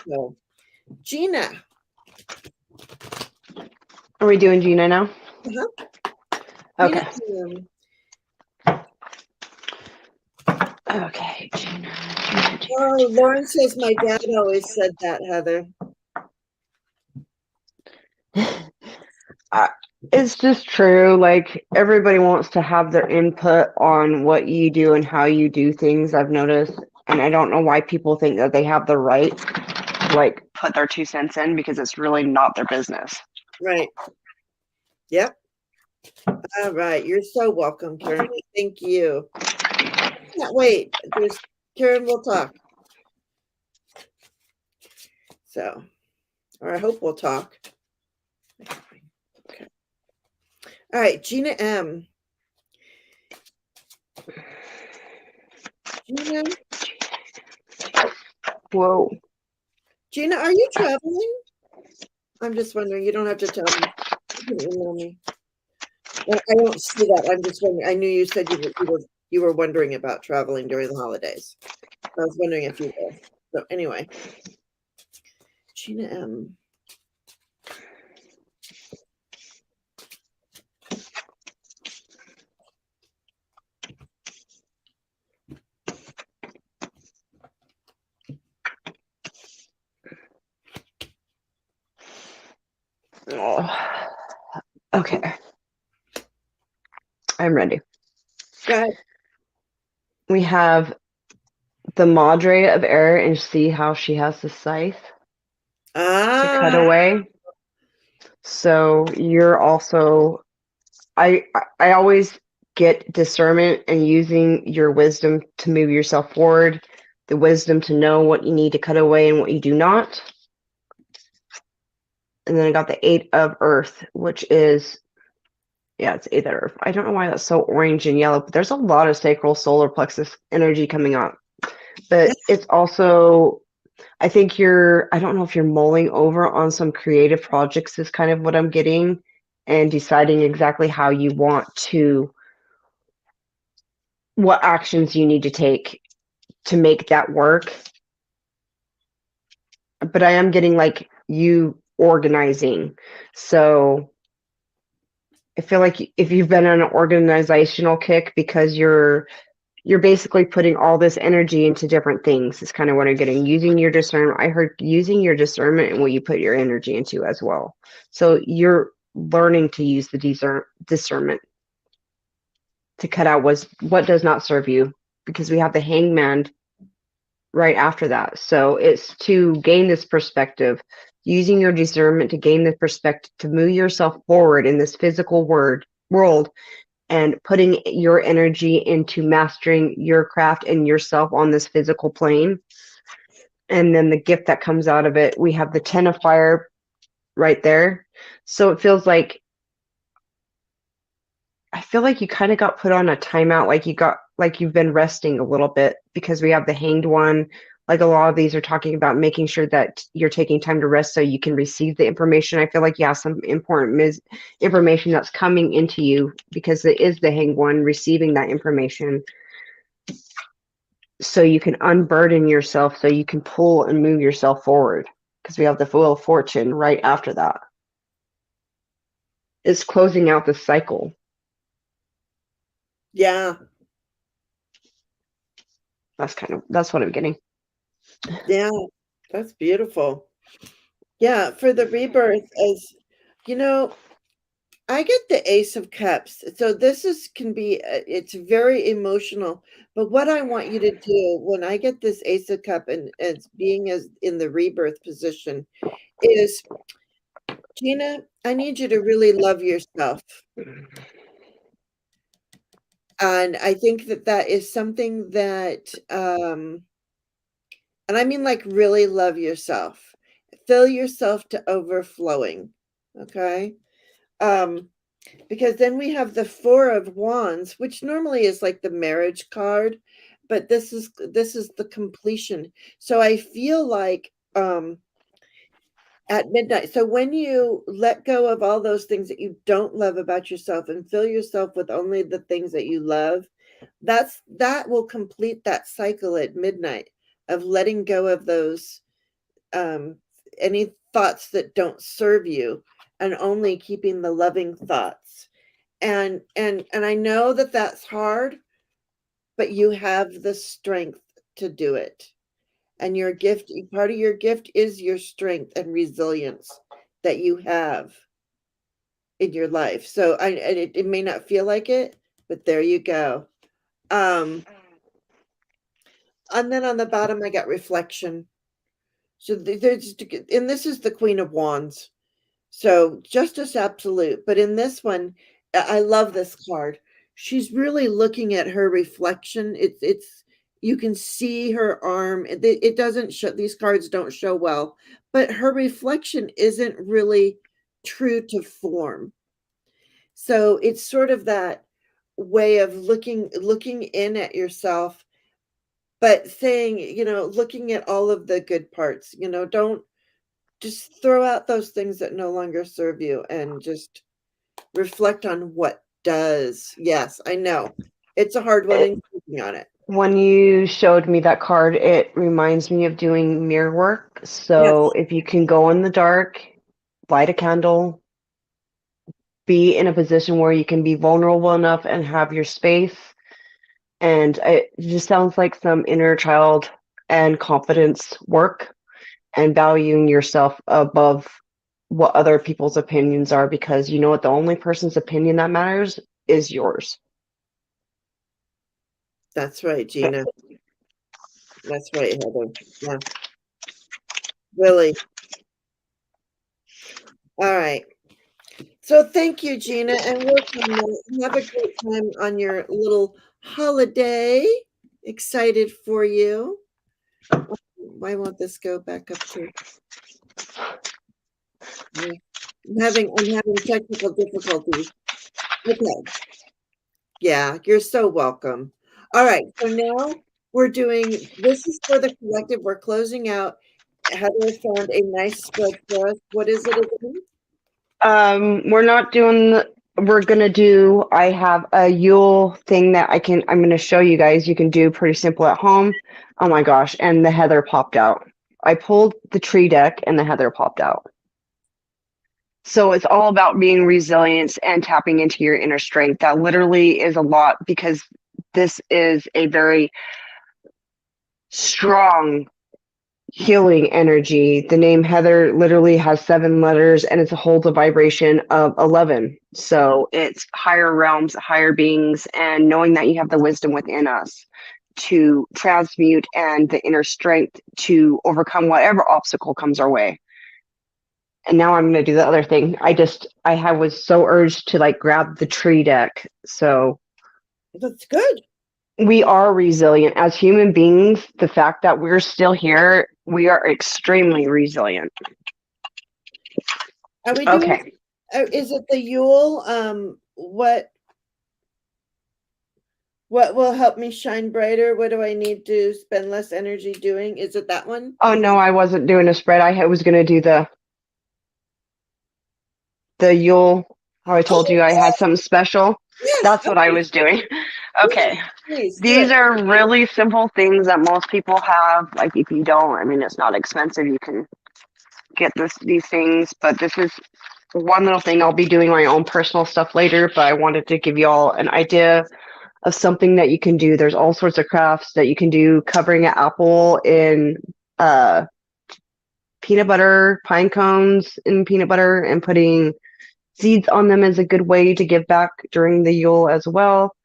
So, Gina. Are we doing Gina now? Uh-huh. Okay. Gina, Okay, Gina. oh, Lauren says my dad always said that, Heather. It's just true. Like, everybody wants to have their input on what you do and how you do things, I've noticed. And I don't know why people think that they have the right to, like, put their 2 cents in, because it's really not their business. Right. Yep. All right. You're so welcome, Karen. Thank you. Can't wait. Karen, we'll talk. So, or I hope we'll talk. Okay. All right, Gina M. Gina, Whoa. Gina, are you traveling? I'm just wondering. You don't have to tell me. You can email me. I don't see that. I'm just wondering. I knew you said you were wondering about traveling during the holidays. I was wondering if you were. So anyway, Gina M. Oh. Okay. I'm ready. Go ahead. We have the Madre of Air, and see how she has the scythe to cut away. So you're also, I always get discernment and using your wisdom to move yourself forward, the wisdom to know what you need to cut away and what you do not. And then I got the 8 of Earth, which is, yeah, it's 8 of Earth. I don't know why that's so orange and yellow, but there's a lot of sacral solar plexus energy coming up. But it's also, I think I don't know if you're mulling over on some creative projects is kind of what I'm getting, and deciding exactly how you want to, what actions you need to take to make that work. But I am getting like you organizing. So I feel like if you've been on an organizational kick, because you're basically putting all this energy into different things, is kind of what I'm getting. Using your discernment. I heard using your discernment and what you put your energy into as well. So you're learning to use the discernment to cut out what does not serve you, because we have the hangman right after that. So it's to gain this perspective, using your discernment to gain this perspective, to move yourself forward in this physical world, and putting your energy into mastering your craft and yourself on this physical plane. And then the gift that comes out of it, we have the 10 of fire right there. So it feels like, I feel like you kind of got put on a timeout, like you've been resting a little bit, because we have the hanged one. Like, a lot of these are talking about making sure that you're taking time to rest so you can receive the information. I feel like you have some important information that's coming into you, because it is the hanged one receiving that information. So you can unburden yourself, so you can pull and move yourself forward, because we have the Wheel of Fortune right after that. It's closing out the cycle. Yeah. That's what I'm getting. Yeah, that's beautiful. Yeah, for the rebirth, as you know, I get the Ace of Cups. So this is can be it's very emotional. But what I want you to do when I get this Ace of Cup and as being as in the rebirth position is, Gina, I need you to really love yourself. And I think that that is something that and I mean like really love yourself. Fill yourself to overflowing. Okay? Um Because then we have the Four of Wands, which normally is like the marriage card, but this is the completion. So I feel like at midnight. So when you let go of all those things that you don't love about yourself and fill yourself with only the things that you love, that will complete that cycle at midnight of letting go of those um any thoughts that don't serve you and only keeping the loving thoughts. And I know that that's hard, but you have the strength to do it. And your gift, part of your gift is your strength and resilience that you have in your life. So it may not feel like it, but there you go. Um and then on the bottom I got reflection. So there's, and this is the Queen of Wands. So justice absolute. But in this one, I love this card. She's really looking at her reflection. It's you can see her arm. It doesn't show, these cards don't show well, but her reflection isn't really true to form. So it's sort of that way of looking in at yourself, but saying, looking at all of the good parts. Don't just throw out those things that no longer serve you and just reflect on what does. Yes, I know. It's a hard one and working on it. When you showed me that card, it reminds me of doing mirror work. So Yes, if you can go in the dark, light a candle, be in a position where you can be vulnerable enough and have your space. And it just sounds like some inner child and confidence work and valuing yourself above what other people's opinions are, because you know what, the only person's opinion that matters is yours. that's right, Gina. That's right, Heather. Yeah, really. All right. So thank you, Gina, and work on that. Have a great time on your little holiday. Excited for you. Why won't this go back up to? Yeah. I'm having technical difficulties. Okay. Yeah, you're so welcome. All right, so now we're doing, this is for the collective. We're closing out. Heather found a nice spread for us. What is it again? We're not doing we're gonna do, I have a Yule thing that I'm gonna show you guys. You can do pretty simple at home. Oh my gosh, and the heather popped out. I pulled the tree deck and the heather popped out. So it's all about being resilient and tapping into your inner strength. That literally is a lot, because this is a very strong healing energy. The name Heather literally has 7 letters and it's a holds a vibration of 11. So it's higher realms, higher beings, and knowing that you have the wisdom within us to transmute and the inner strength to overcome whatever obstacle comes our way. And now I'm going to do the other thing. Was so urged to like grab the tree deck. So That's good. we are resilient as human beings. The fact that we're still here, we are extremely resilient. Are we doing, Okay. is it the Yule? What will help me shine brighter? What do I need to spend less energy doing? Is it that one? Oh no, I wasn't doing a spread. I was going to do the Yule. How I told you I had something special. Yes. That's what I was doing. Okay. Please do These it. are really simple things that most people have. Like if you don't, I mean, it's not expensive. You can get these things, but this is one little thing. I'll be doing my own personal stuff later, but I wanted to give you all an idea of something that you can do. There's all sorts of crafts that you can do, covering an apple in peanut butter, pine cones in peanut butter, and putting seeds on them is a good way to give back during the Yule as well.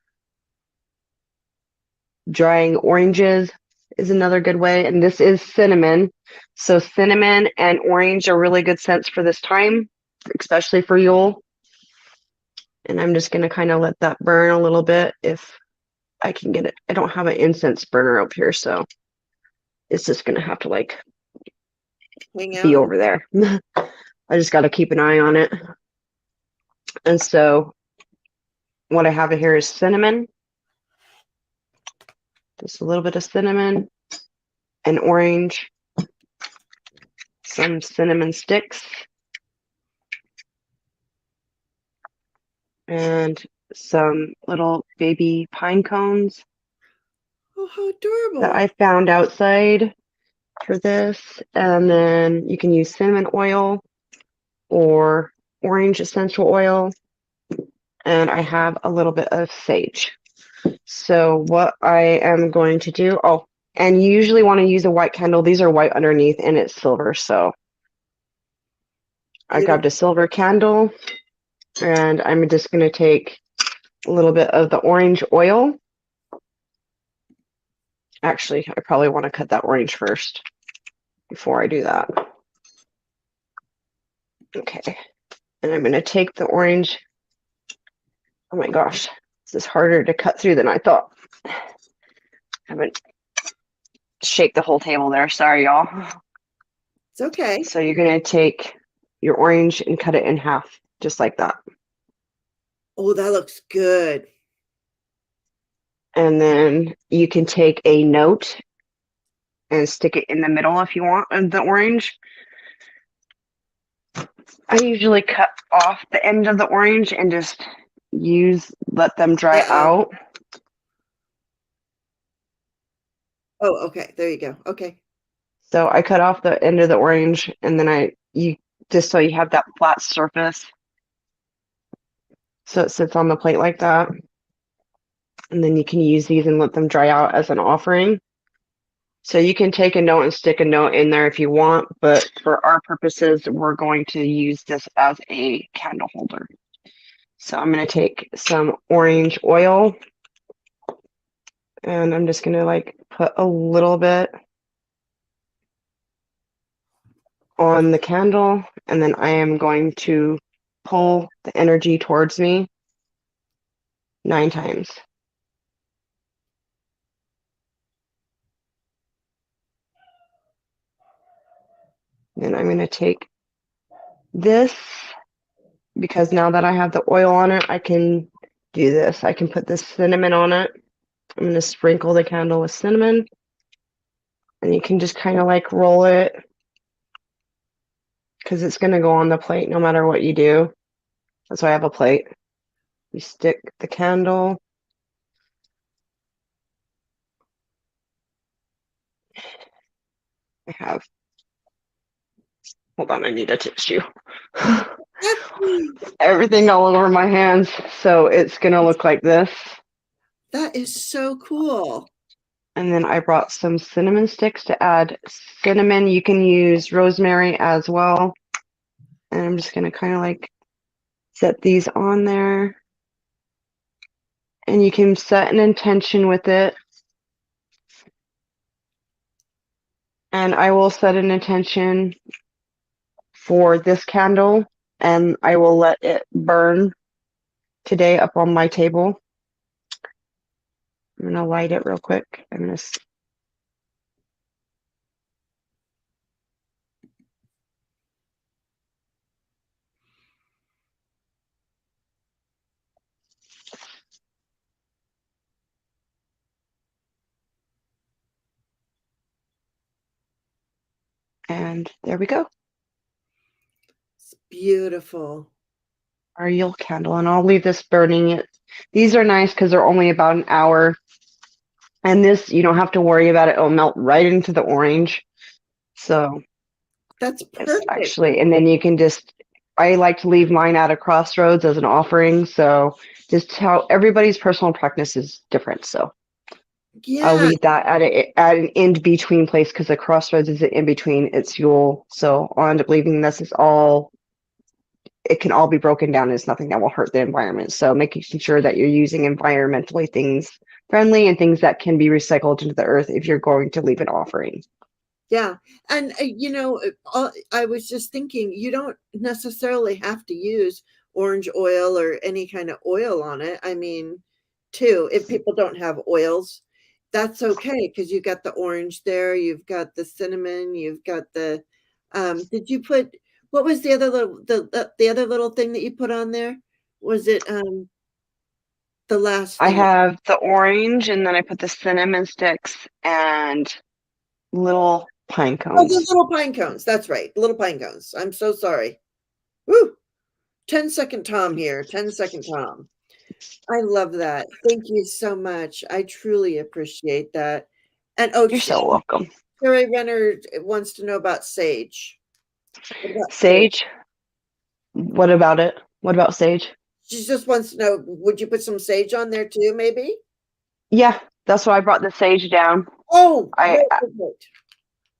Drying oranges is another good way, and this is cinnamon. So cinnamon and orange are really good scents for this time, especially for Yule. And I'm just going to kind of let that burn a little bit if I can get it. I don't have an incense burner up here, so it's just going to have to like Hang be out. over there. I just got to keep an eye on it. And so what I have here is cinnamon, just a little bit of cinnamon, and orange, some cinnamon sticks, and some little baby pine cones Oh, how adorable. that I found outside for this. And then you can use cinnamon oil or orange essential oil. And I have a little bit of sage. So what I am going to do, oh, and you usually want to use a white candle. These are white underneath and it's silver. So I grabbed a silver candle and I'm just going to take a little bit of the orange oil. Actually, I probably want to cut that orange first before I do that. Okay. And I'm going to take the orange. Oh my gosh, this is harder to cut through than I thought. I haven't shake the whole table there. Sorry, y'all. It's okay. So you're going to take your orange and cut it in half, just like that. Oh, that looks good. And then you can take a note and stick it in the middle if you want of the orange. I usually cut off the end of the orange and just let them dry out. Oh, okay. There you go. Okay. So I cut off the end of the orange and then you just so you have that flat surface. So it sits on the plate like that. And then you can use these and let them dry out as an offering. So you can take a note and stick a note in there if you want, but for our purposes, we're going to use this as a candle holder. So I'm going to take some orange oil and I'm just going to like put a little bit on the candle, and then I am going to pull the energy towards me 9 times. Then I'm going to take this, because now that I have the oil on it, I can do this. I can put this cinnamon on it. I'm going to sprinkle the candle with cinnamon, and you can just kind of like roll it because it's going to go on the plate no matter what you do. That's why I have a plate. You stick the candle. Hold on, I need a tissue. Everything all over my hands, so it's going to look like this. That is so cool. And then I brought some cinnamon sticks to add cinnamon. You can use rosemary as well. And I'm just going to kind of like set these on there. And you can set an intention with it. And I will set an intention for this candle, and I will let it burn today up on my table. I'm going to light it real quick. I'm going to and there we go. It's beautiful. Our Yule candle, and I'll leave this burning. These are nice because they're only about an hour. And this, you don't have to worry about it. It'll melt right into the orange. So that's perfect. Actually, and then you can just, I like to leave mine at a crossroads as an offering. So just how everybody's personal practice is different. So I'll Yeah, leave that at an in between place because the crossroads is an in between. It's Yule, so I'll end up leaving this is all. It can all be broken down. It's nothing that will hurt the environment. So making sure that you're using environmentally things friendly and things that can be recycled into the earth if you're going to leave an offering. yeah. And, I was just thinking, you don't necessarily have to use orange oil or any kind of oil on it. I mean, too, if people don't have oils, that's okay because you got the orange there, you've got the cinnamon, you've got did you put, what was the other the other little thing that you put on there? Was it the last I thing? have the orange, and then I put the cinnamon sticks and little pine Oh, the cones. little pine cones. That's right. Little pine cones. I'm so sorry. Woo! 10-second Tom here. 10-second Tom. I love that. Thank you so much. I truly appreciate that. And You're so welcome. Sherry Renner wants to know about sage. What about sage? Sage. What about it? What about sage? She just wants to know, would you put some sage on there too, maybe? Yeah, that's why I brought the sage down. Oh, I great, great, great.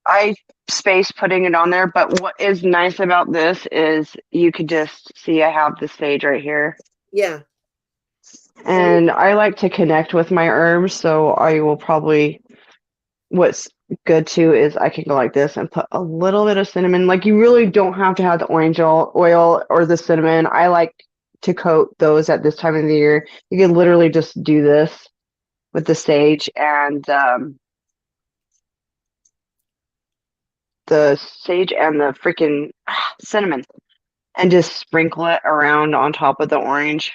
I spaced putting it on there, but what is nice about this is you could just see I have the sage right here. Yeah. Oh, And I like to connect with my herbs, so I will probably what's good too is I can go like this and put a little bit of cinnamon. Like you really don't have to have the orange oil or the cinnamon. I like to coat those at this time of the year. You can literally just do this with the sage and the freaking cinnamon and just sprinkle it around on top of the orange.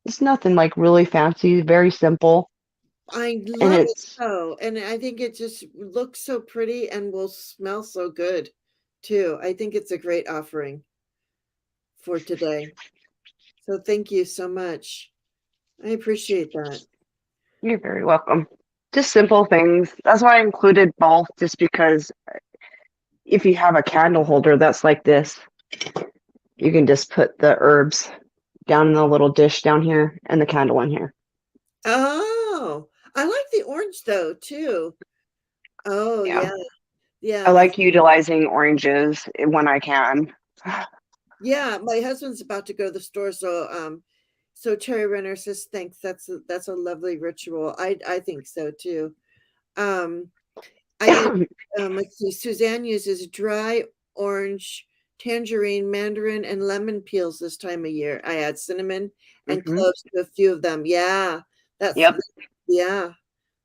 It's nothing like really fancy, very simple. I And love it it's so. And I think it just looks so pretty and will smell so good too. I think it's a great offering for today. So thank you so much. I appreciate that. you're very welcome. Just simple things. That's why I included both, just because if you have a candle holder that's like this, you can just put the herbs down in the little dish down here and the candle in here. Oh, I like the orange though too. Oh Yeah. yeah. I Yeah. like utilizing oranges when I can. Yeah. My husband's about to go to the store, so Cherry Renner says thanks. That's a lovely ritual. I think so too. Um I use let's see, Suzanne uses dry orange, tangerine, mandarin, and lemon peels this time of year. I add cinnamon and hmm cloves to a few of them. Yeah, that's Yep. yeah,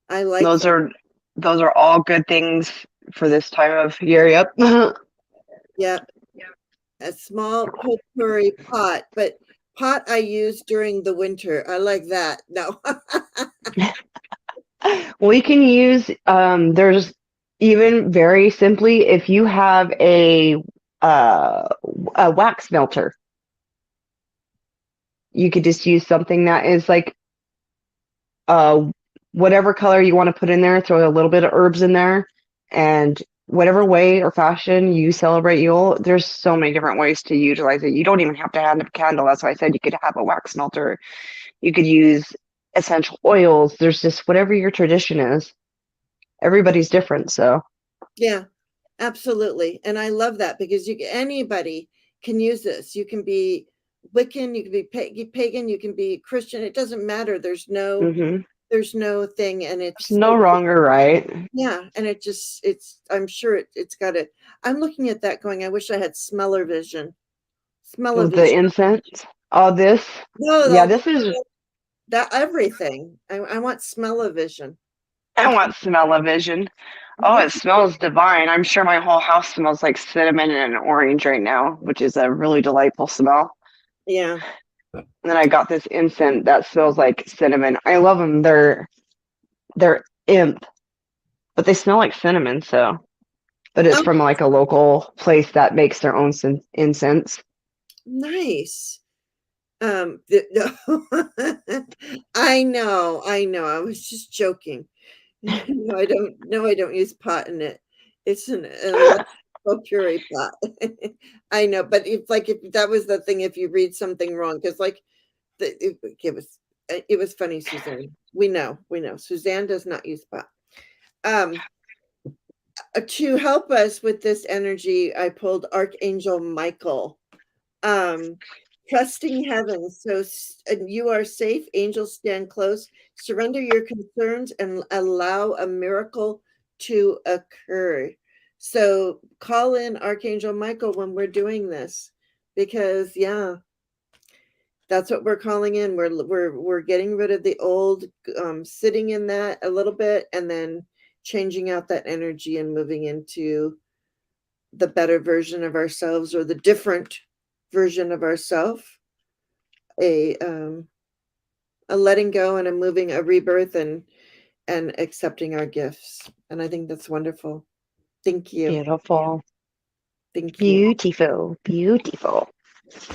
I like Those that. are those are all good things for this time of year. Yep. Yeah, a small potpourri pot, but pot I use during the winter. I like that. No. We can use there's even very simply if you have uh a wax melter, you could just use something that is like uh whatever color you want to put in there, throw a little bit of herbs in there, and whatever way or fashion you celebrate Yule, there's so many different ways to utilize it. You don't even have to have a candle. That's why I said you could have a wax melter. You could use essential oils. There's just whatever your tradition is. Everybody's different, so Yeah, absolutely. And I love that because anybody can use this. You can be Wiccan, you can be pagan, you can be Christian. It doesn't matter. hmm There's no thing, and there's no wrong or right. yeah, and it's I'm sure it's got it. I'm looking at that going, I wish I had smeller vision. Smell With the vision. incense, all this, No, yeah, no, this is. that everything. I want smell vision. I want smell-o-vision. Oh, it smells divine. I'm sure my whole house smells like cinnamon and orange right now, which is a really delightful smell. Yeah. And then I got this incense that smells like cinnamon. I love them. They're imp, but they smell like cinnamon. So, but it's Oh, from like a local place that makes their own incense. nice. I know. I was just joking. No, I don't. No, I don't use pot in it. It's an electrical puree pot. I know, but if that was the thing, if you read something wrong, because like it was. It was funny, Suzanne. We know. Suzanne does not use pot. To help us with this energy, I pulled Archangel Michael. Trusting heaven. So you are safe. Angels stand close. Surrender your concerns and allow a miracle to occur. So call in Archangel Michael when we're doing this, because yeah, that's what we're calling in. We're getting rid of the old, sitting in that a little bit, and then changing out that energy and moving into the better version of ourselves, or the different version of ourselves. A letting go and a moving, a rebirth, and accepting our gifts. And I think that's wonderful. Thank you. Beautiful. Thank you. Beautiful. Beautiful.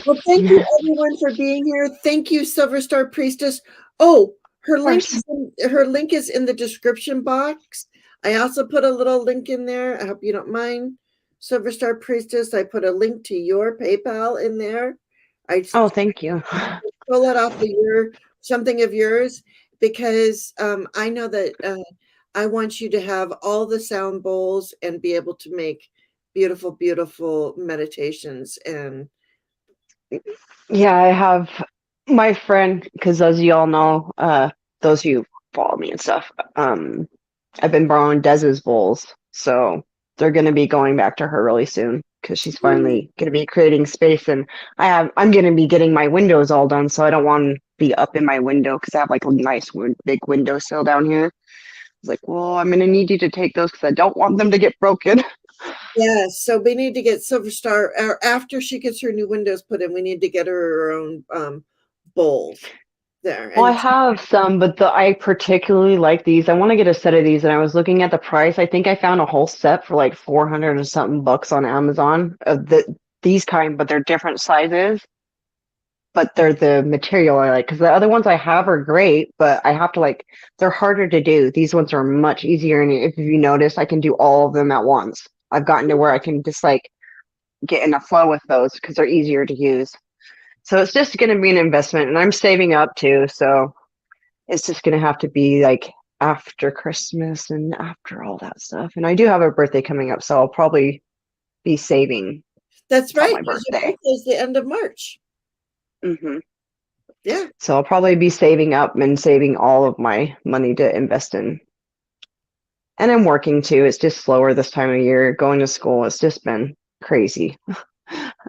Well, thank you Of everyone for being here. Thank you, Silver Star Priestess. Oh, her link course. her link is in the description box. I also put a little link in there. I hope you don't mind, Silver Star Priestess. I put a link to your PayPal in there. I Oh, thank you. pull it off of something of yours, because I know that I want you to have all the sound bowls and be able to make beautiful, beautiful meditations. And Yeah, I have my friend, because as you all know, those who follow me and stuff, I've been borrowing Dez's bowls, so they're going to be going back to her really soon because she's finally going to be creating space, and I'm going to be getting my windows all done, so I don't want to be up in my window because I have like a nice big windowsill down here. I was like, well, I'm going to need you to take those because I don't want them to get broken. yes, so we need to get Silver Star, or after she gets her new windows put in, we need to get her own bowls there. Well, I And have some, but I particularly like these. I want to get a set of these, and I was looking at the price. I think I found a whole set for like 400 and something bucks on Amazon of these kind, but they're different sizes. But they're the material I like, because the other ones I have are great, but I have to like they're harder to do. These ones are much easier, and if you notice, I can do all of them at once. I've gotten to where I can just like get in a flow with those because they're easier to use. So it's just going to be an investment, and I'm saving up too. So it's just going to have to be like after Christmas and after all that stuff. And I do have a birthday coming up, so I'll probably be saving that's till right, my because your birthday. birthday is the end of March. hmm Yeah. So I'll probably be saving up and saving all of my money to invest in. And I'm working too. It's just slower this time of year. Going to school, it's just been crazy.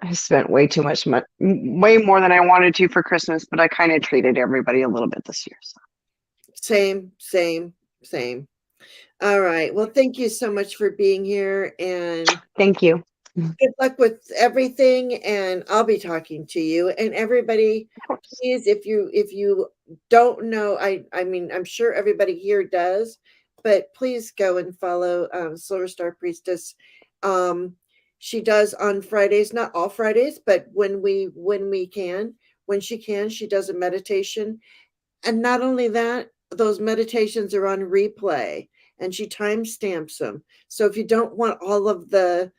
I spent way too much money, way more than I wanted to for Christmas, but I kind of treated everybody a little bit this year. So. Same, same, same. All right. Well, thank you so much for being here, and Thank you. good luck with everything. And I'll be talking to you. And everybody, Of course. please, if you don't know, I mean, I'm sure everybody here does, but please go and follow Silver Star Priestess. Um, she does on Fridays, not all Fridays, but when she can, she does a meditation. And not only that, those meditations are on replay, and she timestamps them. So if you don't want all of the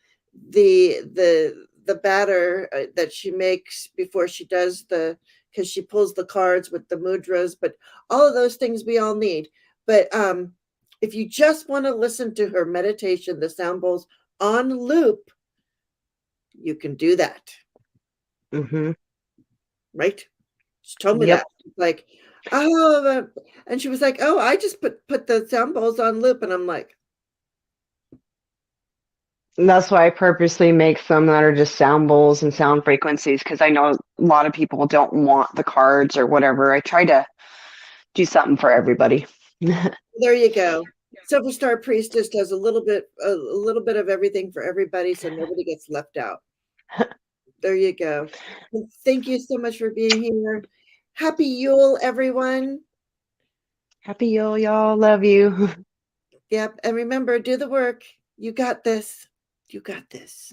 batter that she makes before she does because she pulls the cards with the mudras, but all of those things we all need. But if you just want to listen to her meditation, the sound bowls on loop, you can do that. hmm Right? She told me Yep. that. Like, oh, and she was like, oh, I just put the sound bowls on loop. And I'm like, And that's why I purposely make some that are just sound bowls and sound frequencies because I know a lot of people don't want the cards or whatever. I try to do something for everybody. there you go. Silver Star Priestess does a little bit of everything for everybody, so nobody gets left out. There you go. And thank you so much for being here. Happy Yule, everyone. Happy Yule, y'all. Love you. Yep. And remember, do the work. You got this. You got this.